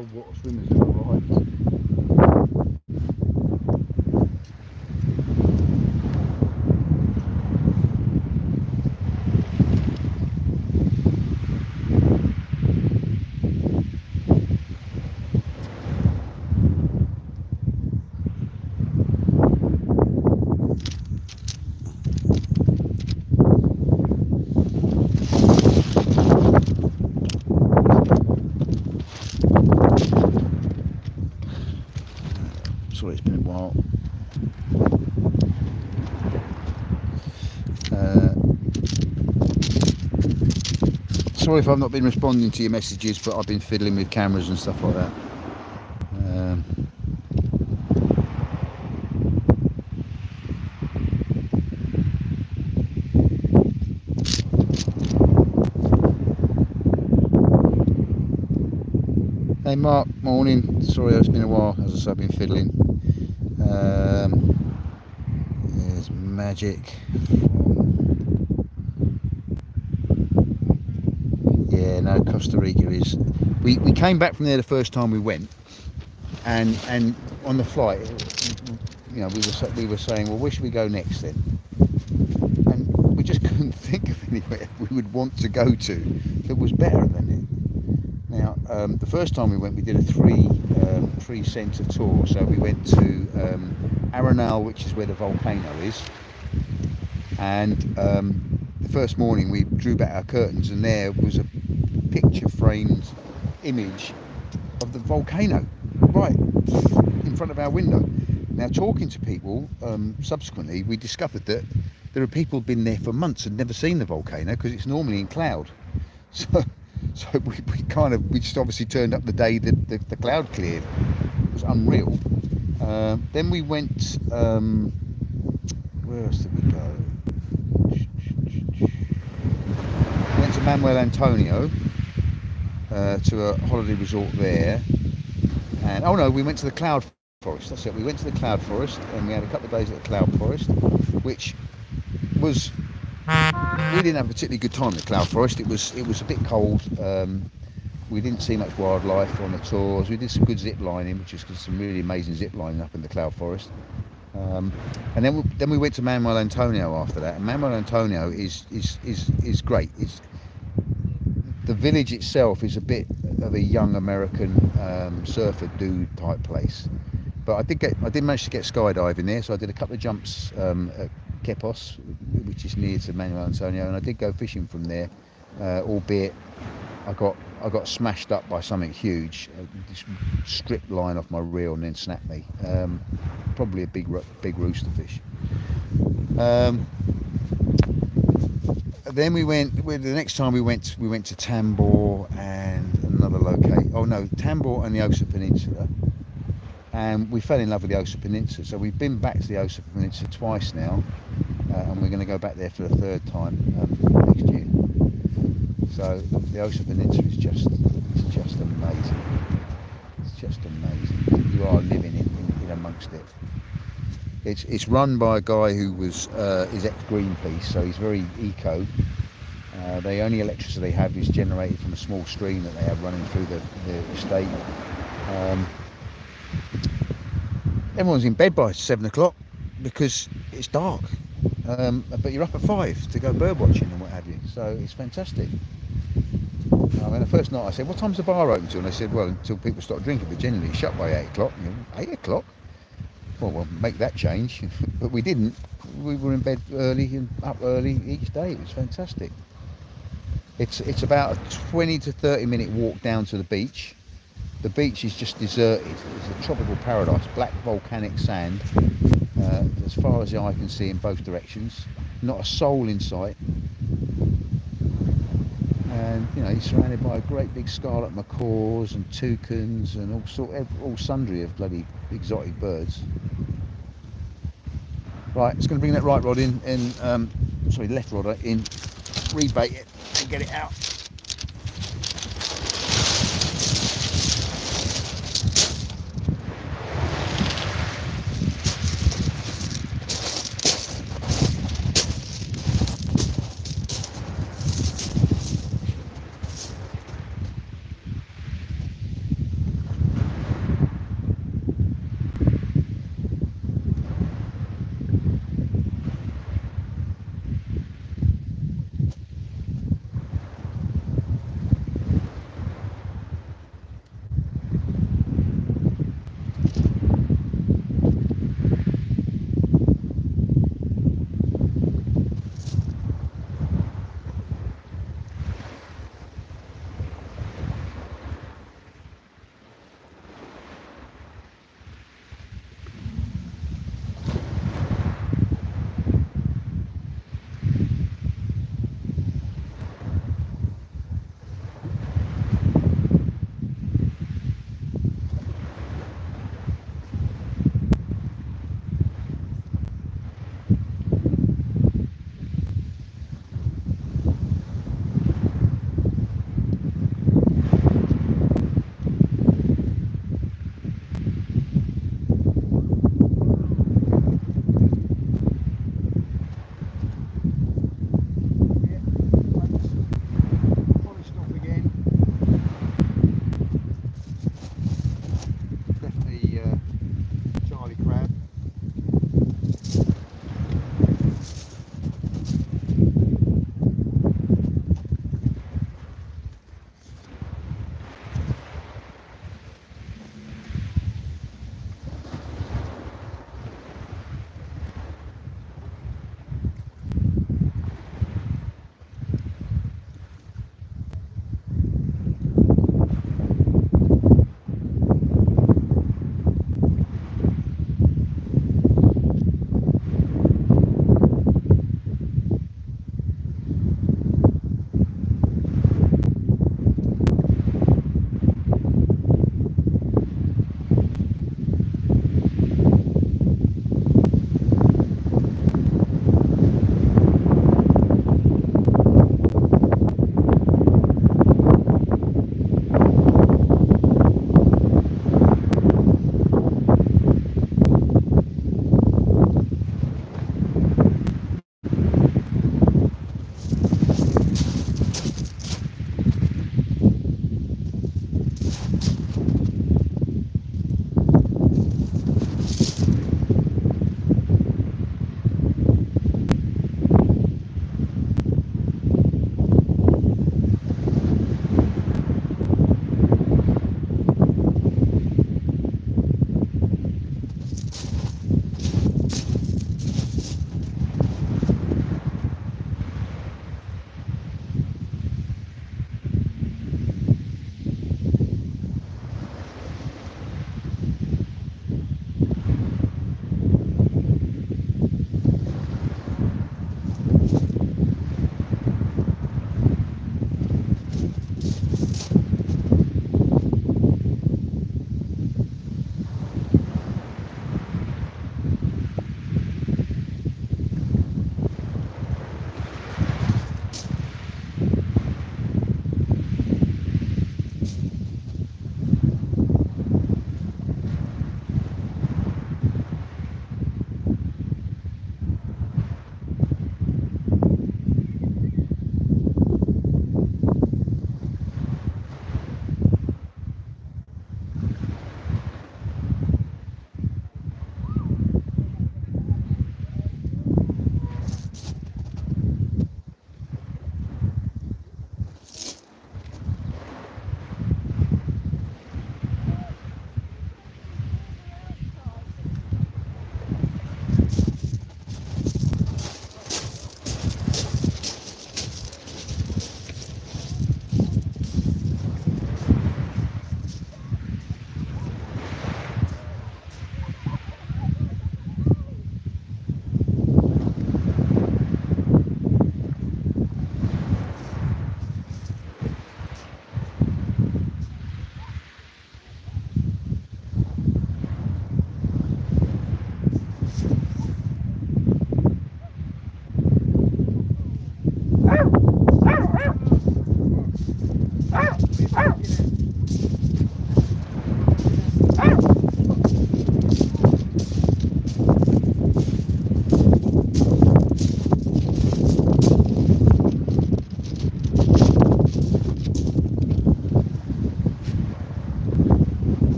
cold water swimmers have arrived. Sorry, it's been a while. Sorry if I've not been responding to your messages, but I've been fiddling with cameras and stuff like that. Hey Mark, morning. Sorry it's been a while, as I said, I've been fiddling. There's Magic. Yeah, no, Costa Rica is... We came back from there the first time we went, and on the flight, you know, we were saying, well, where should we go next then? And we just couldn't think of anywhere we would want to go to that was better than it. Now, the first time we went, we did a three centre tour. So we went to Arenal, which is where the volcano is, and the first morning we drew back our curtains, and there was a picture framed image of the volcano right in front of our window. Now, talking to people subsequently, we discovered that there are people who've been there for months and never seen the volcano because it's normally in cloud. So we just obviously turned up the day that the cloud cleared. It was unreal. Then we went, where else did we go? We went to Manuel Antonio, to a holiday resort there. And oh no, we went to the cloud forest. That's it. We went to the cloud forest, and we had a couple of days at the cloud forest, which was... We didn't have a particularly good time at the cloud forest. It was a bit cold. We didn't see much wildlife on the tours. We did some good zip lining, which is some really amazing zip lining up in the cloud forest. And then we went to Manuel Antonio after that. And Manuel Antonio is great. The village itself is a bit of a young American surfer dude type place. But I did manage to get skydiving there, so I did a couple of jumps at Quepos, which is near to Manuel Antonio, and I did go fishing from there, albeit I got smashed up by something huge. This stripped line off my reel and then snapped me. Probably a big rooster fish. Then the next time we went to Tambor and another location. Oh no, Tambor and the Osa Peninsula. And we fell in love with the Osa Peninsula, so we've been back to the Osa Peninsula twice now, and we're going to go back there for the third time next year. So the Osa Peninsula is just amazing. It's just amazing. You are living in amongst it. It's run by a guy who is ex-Greenpeace, so he's very eco. The only electricity they have is generated from a small stream that they have running through the estate. Everyone's in bed by 7 o'clock because it's dark, but you're up at 5 to go bird watching and what have you, so it's fantastic. I mean, the first night I said, what time's the bar open till? And they said, well, until people start drinking, but generally it's shut by 8 o'clock. 8 o'clock? Well, we'll make that change. But we didn't. We were in bed early and up early each day. It was fantastic. It's about a 20 to 30 minute walk down to the beach. The beach is just deserted. It's a tropical paradise, black volcanic sand, as far as the eye can see in both directions. Not a soul in sight. And you know, he's surrounded by a great big scarlet macaws and toucans and all sundry of bloody exotic birds. Right, it's going to bring that right rod in and sorry, left rod in, rebait it and get it out.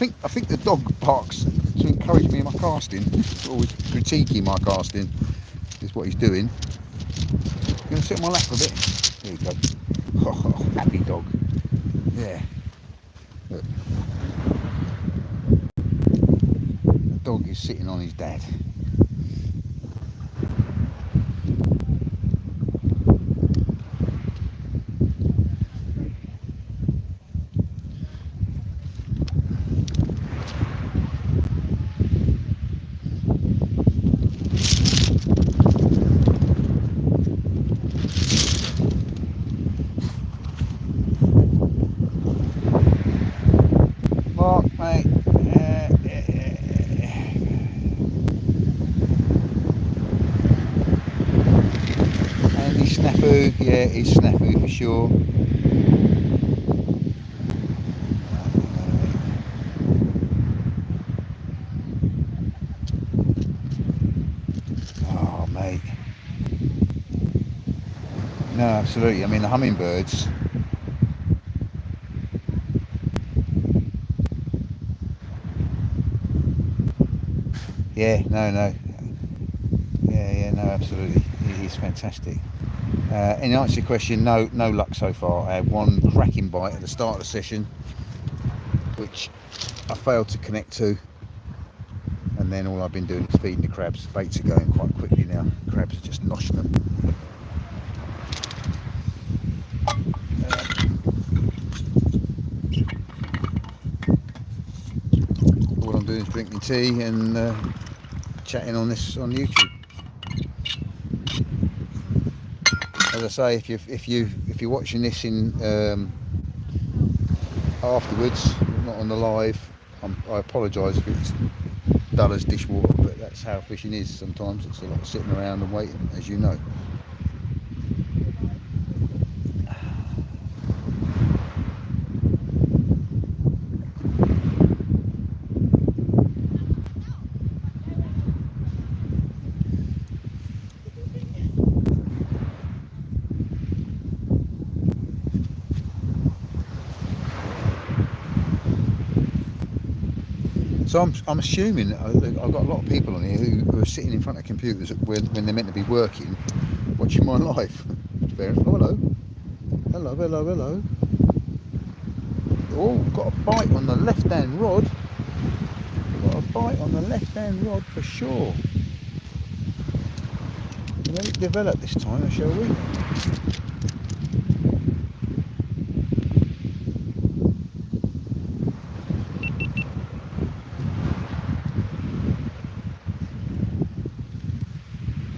think the dog barks to encourage me in my casting. He's always critiquing my casting. Is what he's doing. You're gonna sit on my lap for a bit. There you go. Oh, happy dog. Yeah. Look. The dog is sitting on his dad. Mark, mate. Andy Snafu, yeah, he's Snafu for sure. Oh, mate. No, absolutely. I mean, the hummingbirds. Yeah, no. Yeah, no, absolutely. He's fantastic. In answer to your question, no luck so far. I had one cracking bite at the start of the session, which I failed to connect to, and then all I've been doing is feeding the crabs. Baits are going quite quickly now. Crabs are just noshing them. All I'm doing is drinking tea and chatting on YouTube. As I say, if you're watching this in afterwards, not on the live, I apologise if it's dull as dishwater, but that's how fishing is. Sometimes it's a lot of sitting around and waiting, as you know. So I'm assuming I've got a lot of people on here who are sitting in front of computers when they're meant to be working, watching my live. Oh, hello. Oh, got a bite on the left-hand rod. Got a bite on the left-hand rod for sure. Let it develop this time, shall we?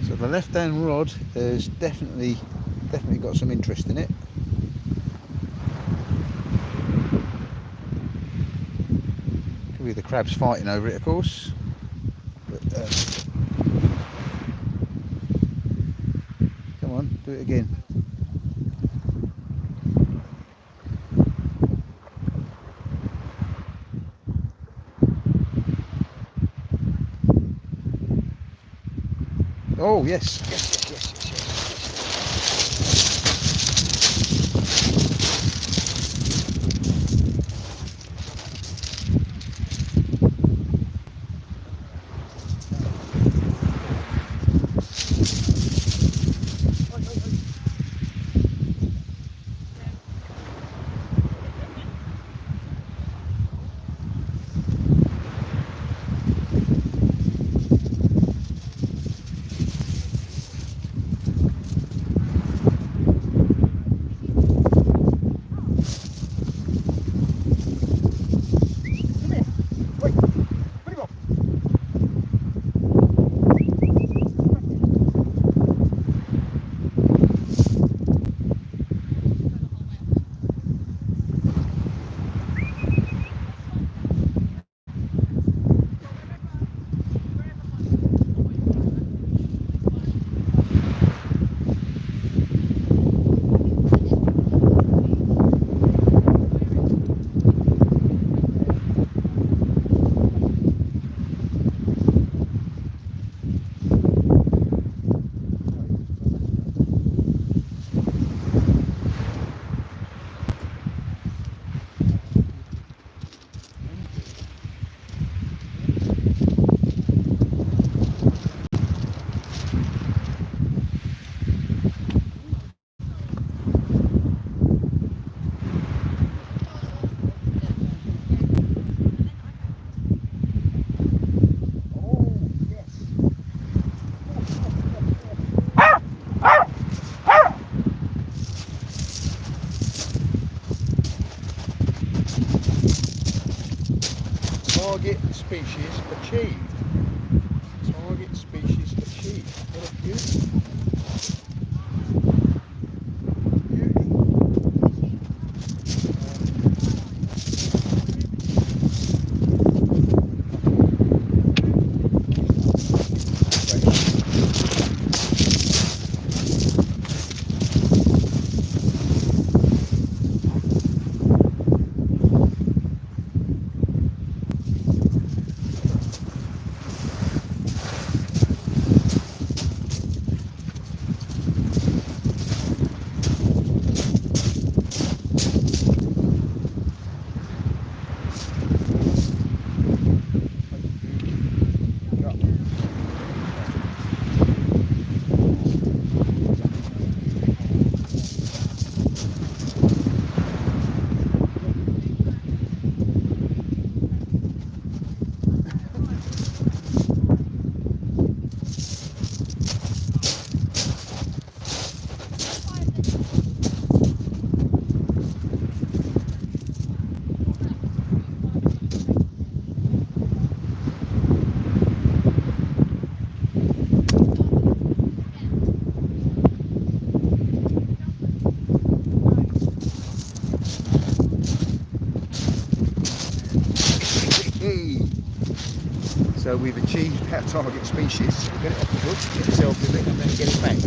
So the left-hand rod has definitely got some interest in it. Could be the crabs fighting over it, of course. But, come on, do it again. Oh yes. Target species achieved. Target species achieved. What a beauty. So we've achieved our target species. Get it off the hook, get a selfie of it, and then get it back.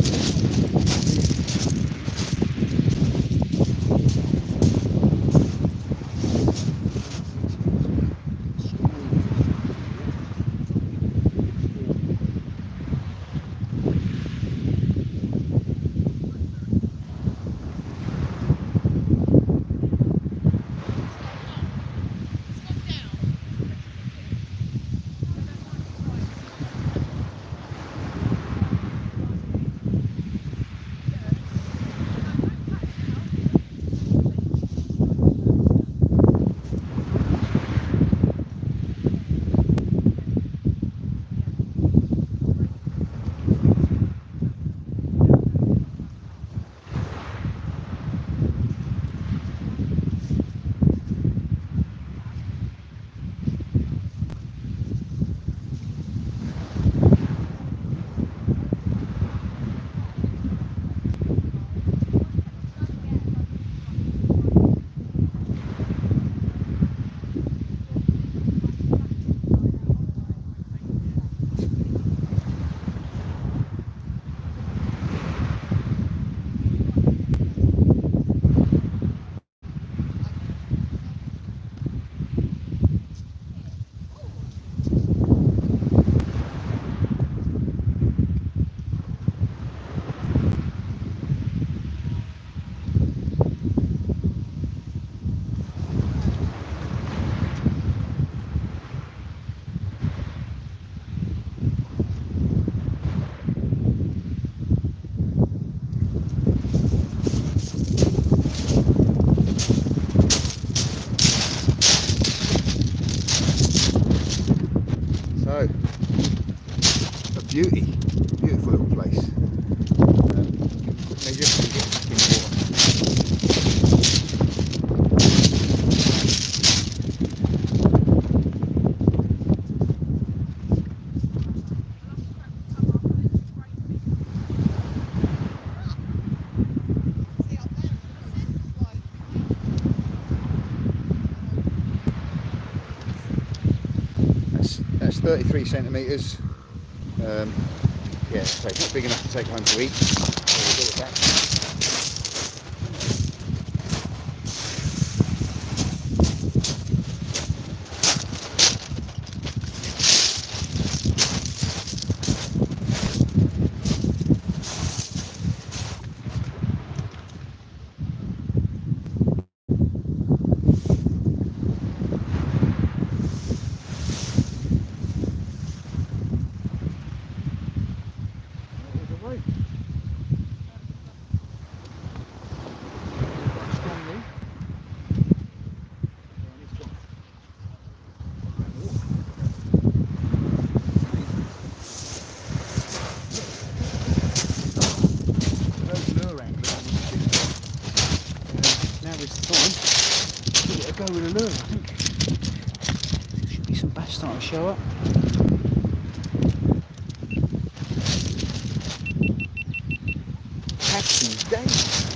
So, a beauty, beautiful little place. Measure and get back in the water. That's 33 centimetres. Yeah, so it's not big enough to take home to eat. So we'll do it back. Now is the time to give it a go with a lure, I think. Should be some bass starting to show up. Captain's Day.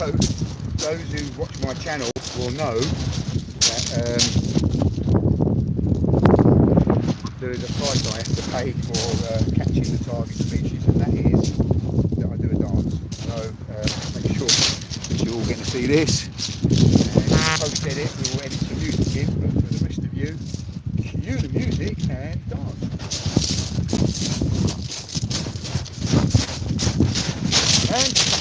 So, those who watch my channel will know that there is a price I have to pay for catching the target species, and that is that I do a dance. So make sure that you're all getting to see this, and post edit, we will edit some music in, but for the rest of you, cue the music and dance. And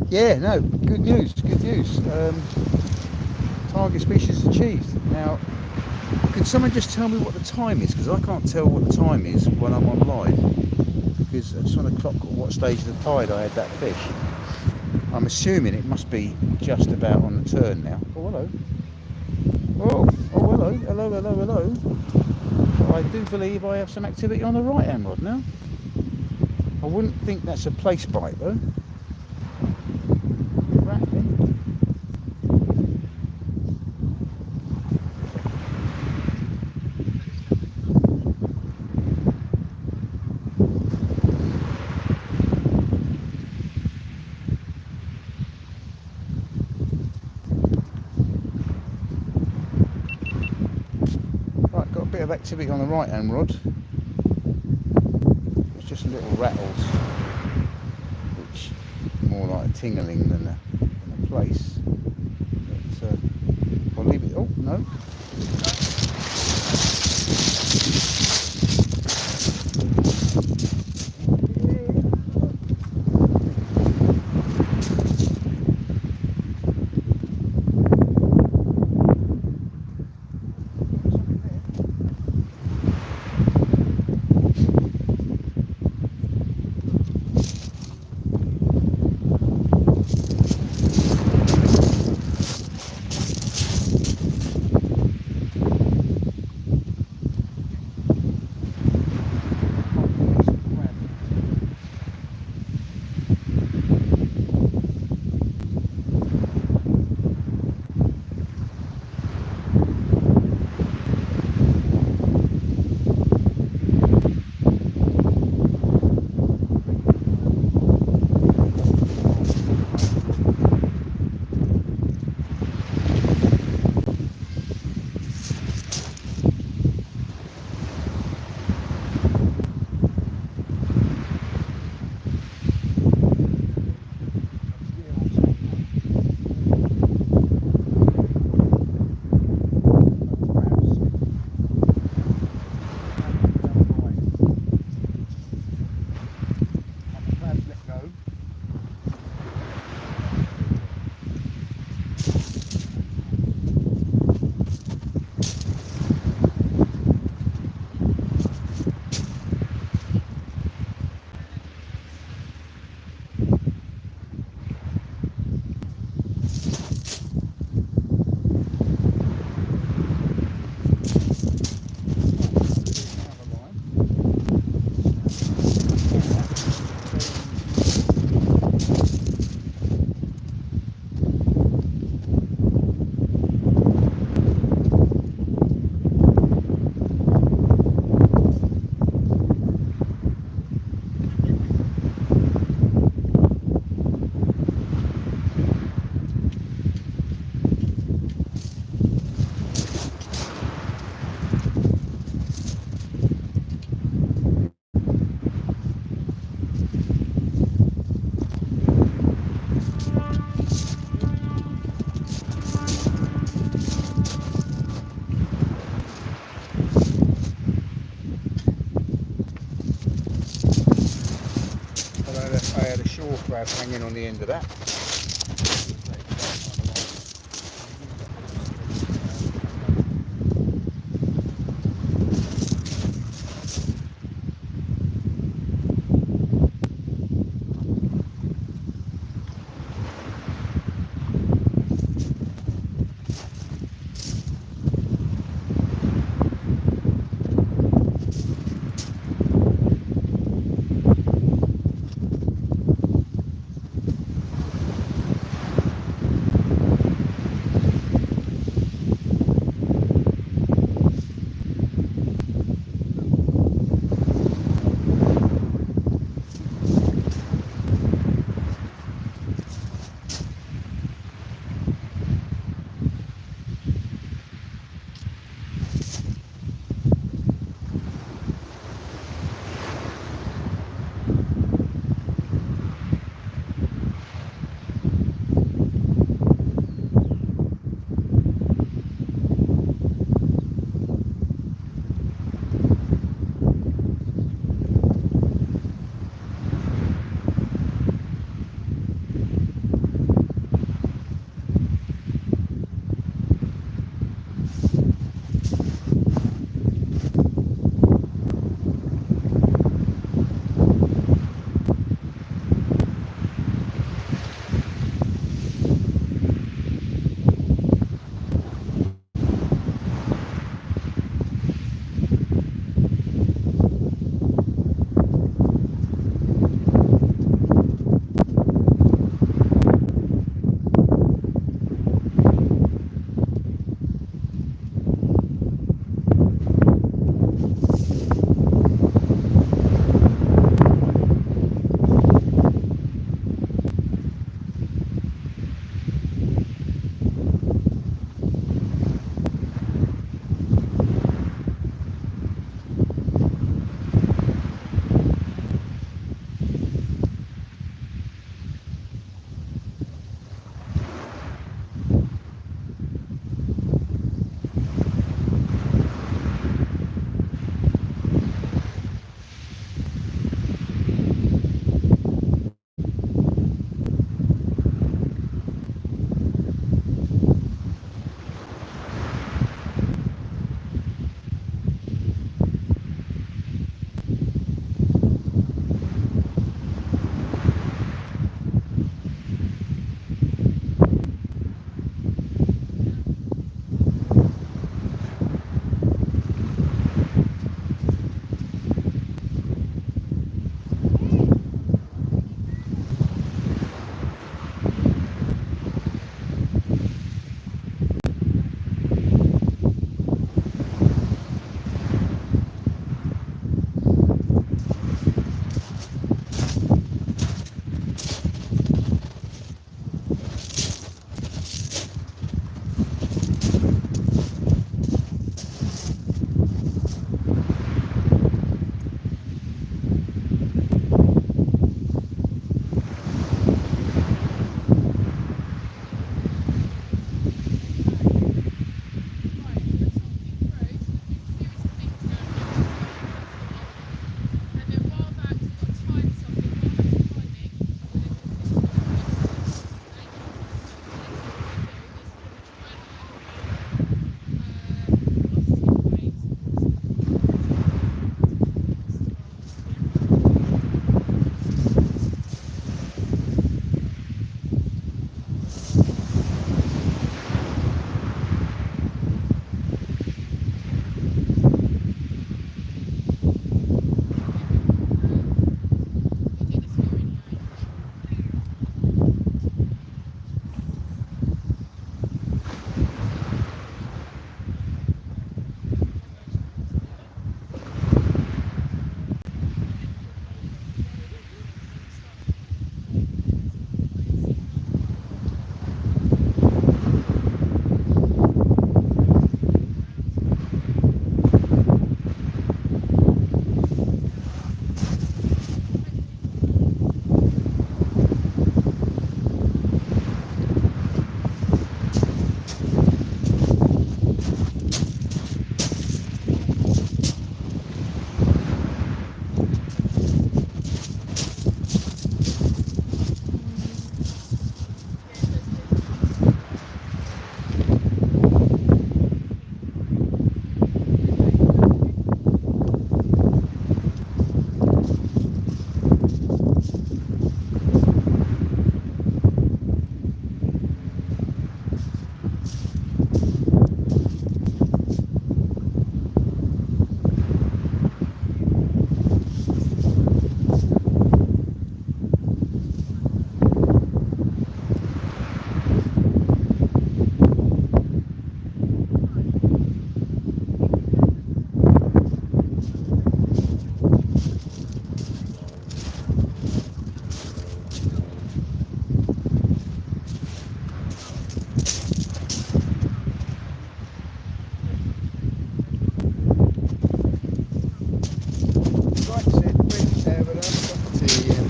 yeah, no, good news, good news. Target species achieved. Now, can someone just tell me what the time is? Because I can't tell what the time is when I'm on live. Because I just want to clock at what stage of the tide I had that fish. I'm assuming it must be just about on the turn now. Oh, hello. Oh, hello, hello, hello, hello. I do believe I have some activity on the right hand rod now. I wouldn't think that's a place bite though. Right, got a bit of activity on the right hand rod. It's just little rattles, which are more like a tingling than a place. But I'll leave it. Oh no. had a shore crab hanging on the end of that.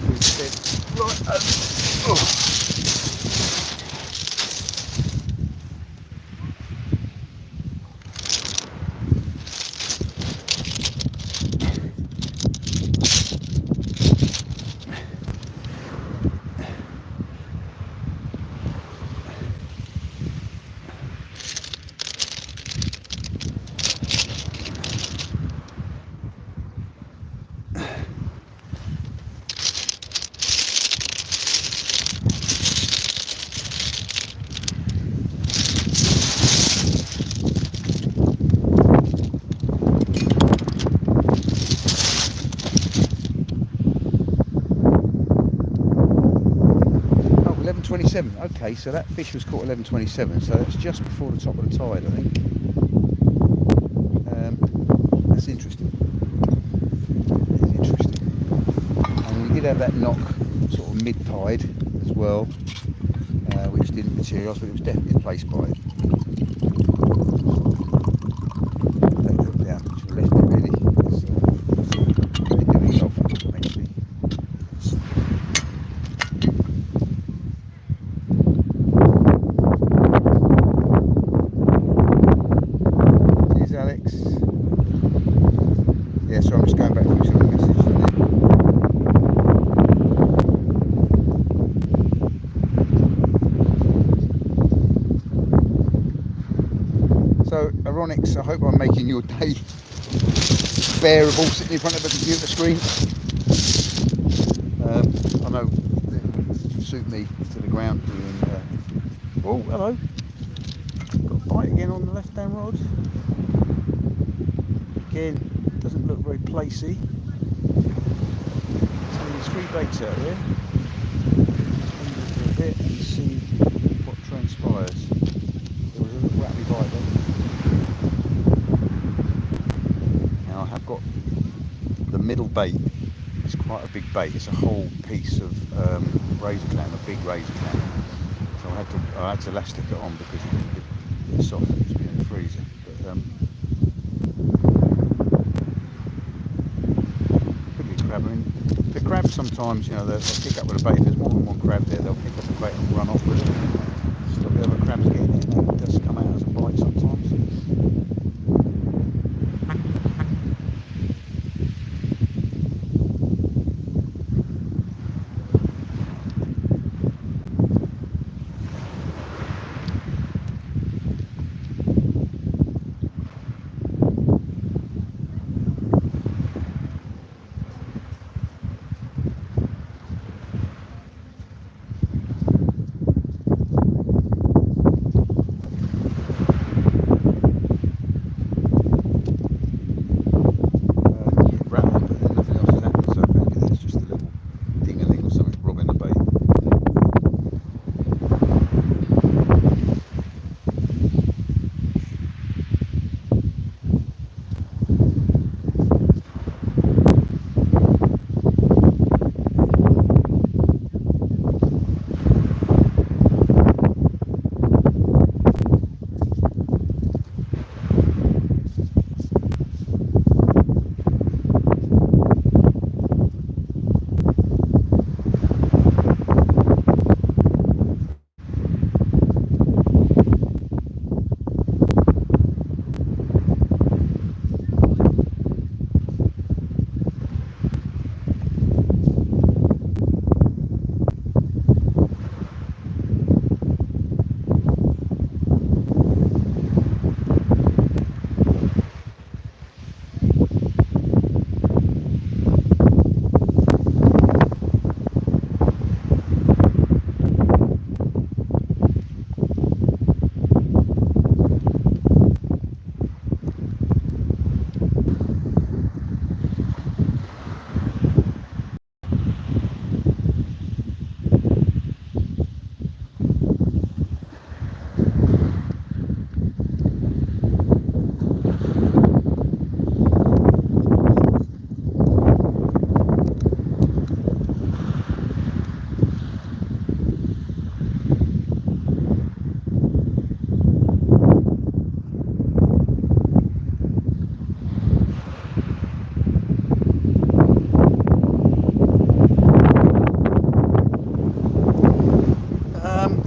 Right. Oh. Oh, 11:27. Okay, so that fish was caught 11:27, so that's just before the top of the tide, I think. That's interesting. It's interesting. And we did have that knock sort of mid-tide as well, which didn't materialise, but it was definitely a place bite. Take that down to the left bit really. They do eat dolphins eventually. Cheers, Alex. Yeah, so I'm just going back through some of the messages. So, Aronix, I hope I'm making your day bearable sitting in front of a computer screen. I know it suit me to the ground doing. Oh, hello. Got a bite again on the left-hand rod. Again, doesn't look very placey. So there's 3 baits out there. Just for a bit and see what transpires. There was a little rattly bite there. Now I have got the middle bait. It's quite a big bait. It's a whole piece of razor clam, a big razor clam. So I had to elastic it on because it was a bit soft. It was in the freezer. But could be a crab. I mean, the crabs sometimes, you know, they'll pick up with a bait. If there's more than one crab there, they'll pick up the bait and run off with it. Stop the other crabs getting it. And it does come out as a bite sometimes.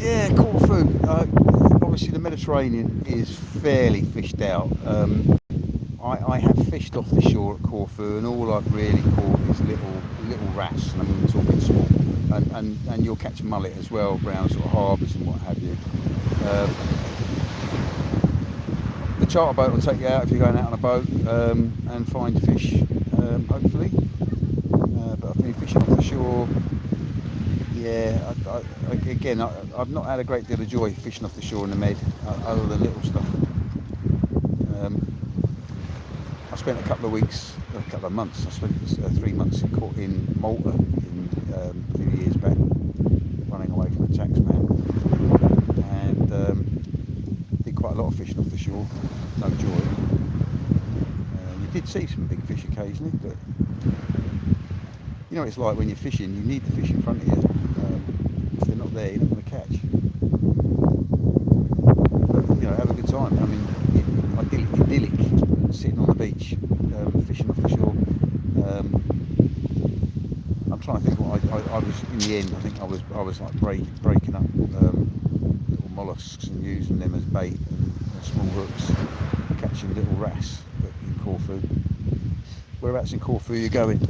Yeah, Corfu. Obviously, the Mediterranean is fairly fished out. I have fished off the shore at Corfu, and all I've really caught is little wrasse, and I'm talking small. And you'll catch mullet as well around sort of harbours and what have you. Um, the charter boat will take you out if you're going out on a boat and find fish, hopefully. But I've been fishing off the shore. Yeah, I've not had a great deal of joy fishing off the shore in the Med, other than little stuff. Um, I spent a couple of months. I spent 3 months in Malta a few years back, running away from a tax man, and did quite a lot of fishing off the shore. No joy. You did see some big fish occasionally, but you know what it's like when you're fishing. You need the fish in front of you. If they're not there, you're not going to catch. But, you know, have a good time. I mean, idyllic, sitting on the beach, fishing off the shore. I'm trying to think what I was in the end. I think I was like breaking up little molluscs and using them as bait and small hooks, catching little wrasse in Corfu. Whereabouts in Corfu are you going?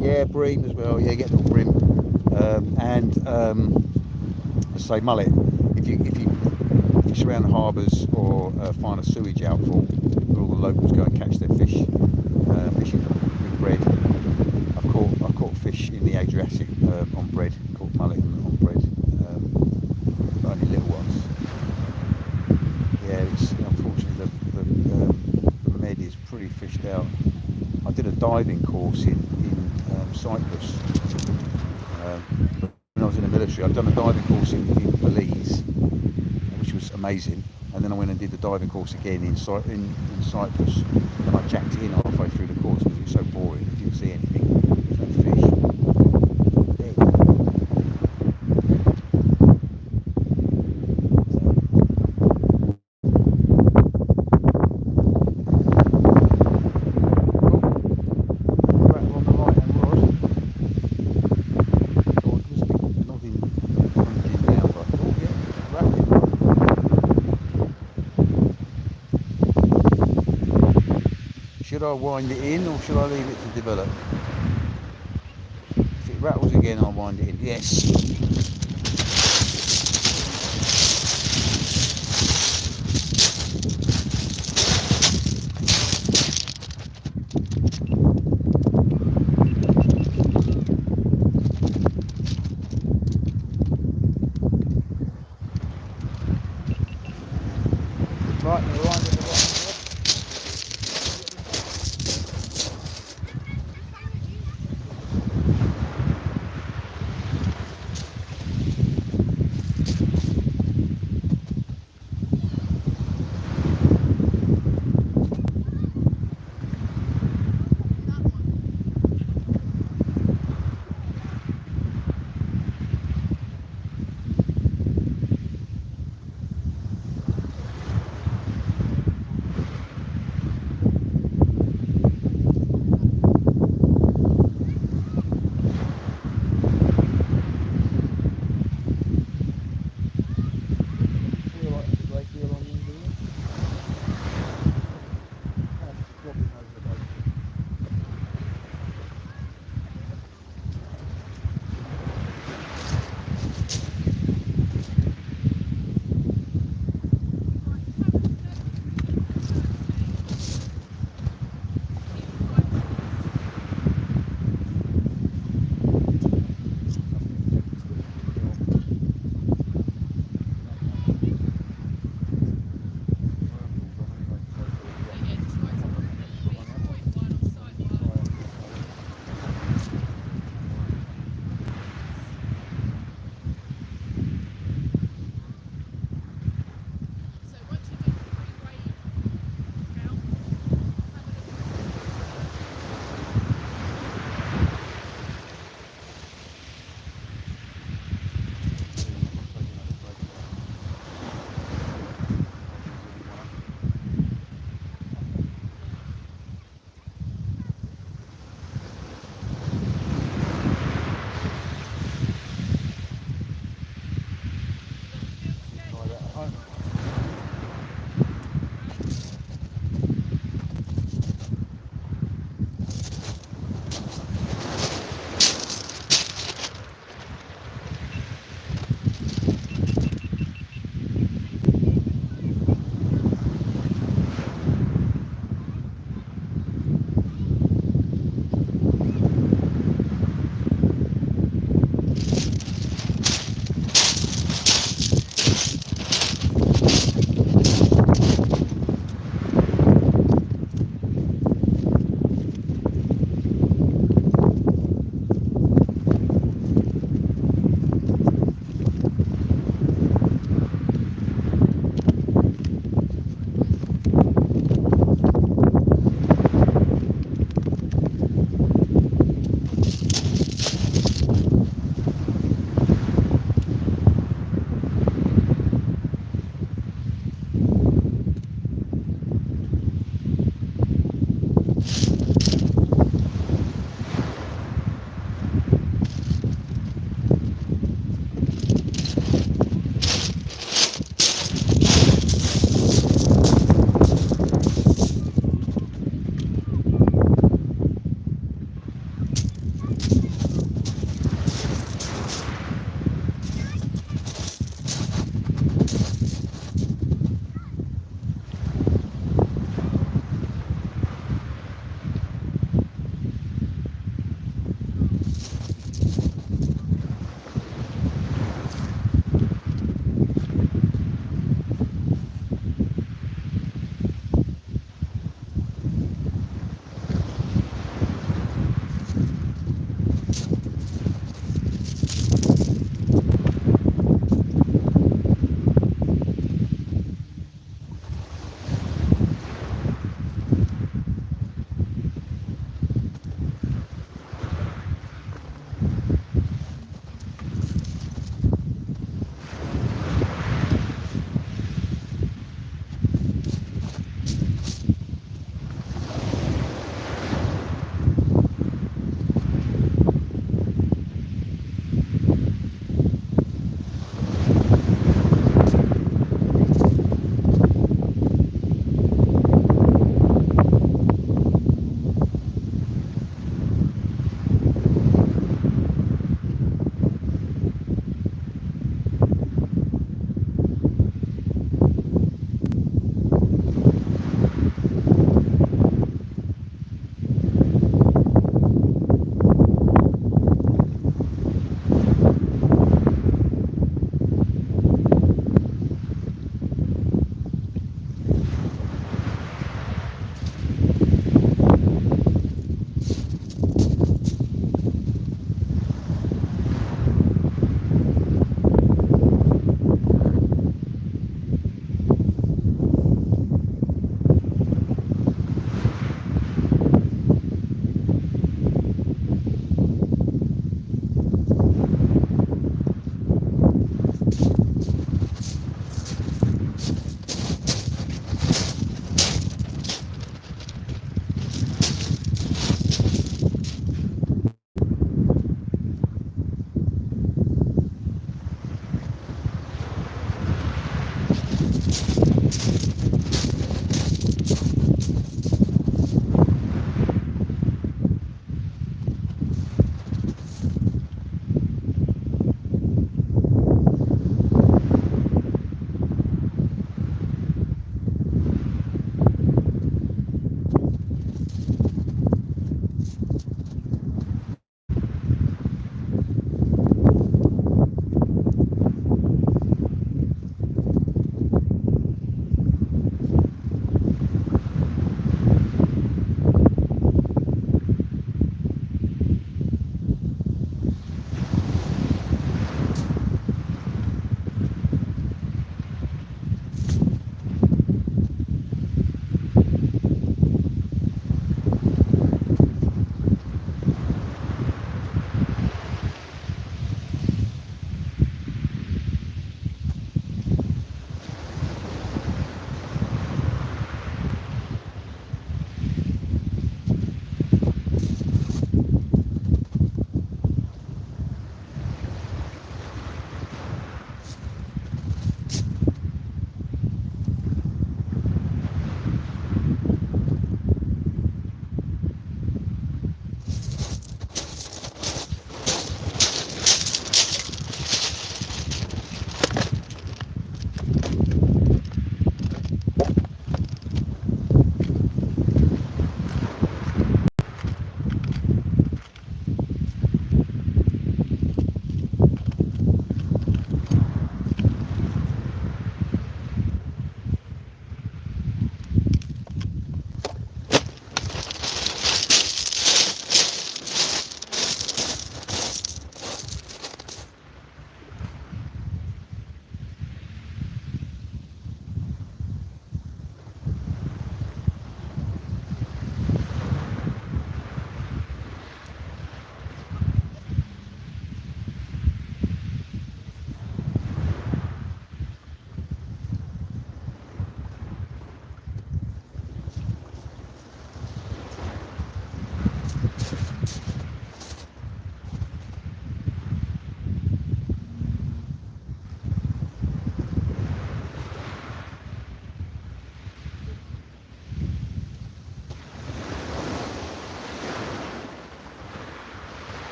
Yeah, bream as well. Yeah, get little bream, and let's say mullet. If you fish around the harbours or find a sewage outfall where all the locals go and catch their fish, fishing with bread. I've caught fish in the Adriatic on bread. Caught mullet on bread, but only little ones. Yeah, it's unfortunately the Med is pretty fished out. I did a diving course in Cyprus. When I was in the military, I'd done a diving course in Belize, which was amazing. And then I went and did the diving course again in Cyprus, and I jacked it in halfway through the course because it was so boring. I didn't see anything. There was no fish. Should I wind it in or should I leave it to develop? If it rattles again, I'll wind it in. Yes. Right, we're winding the bottom.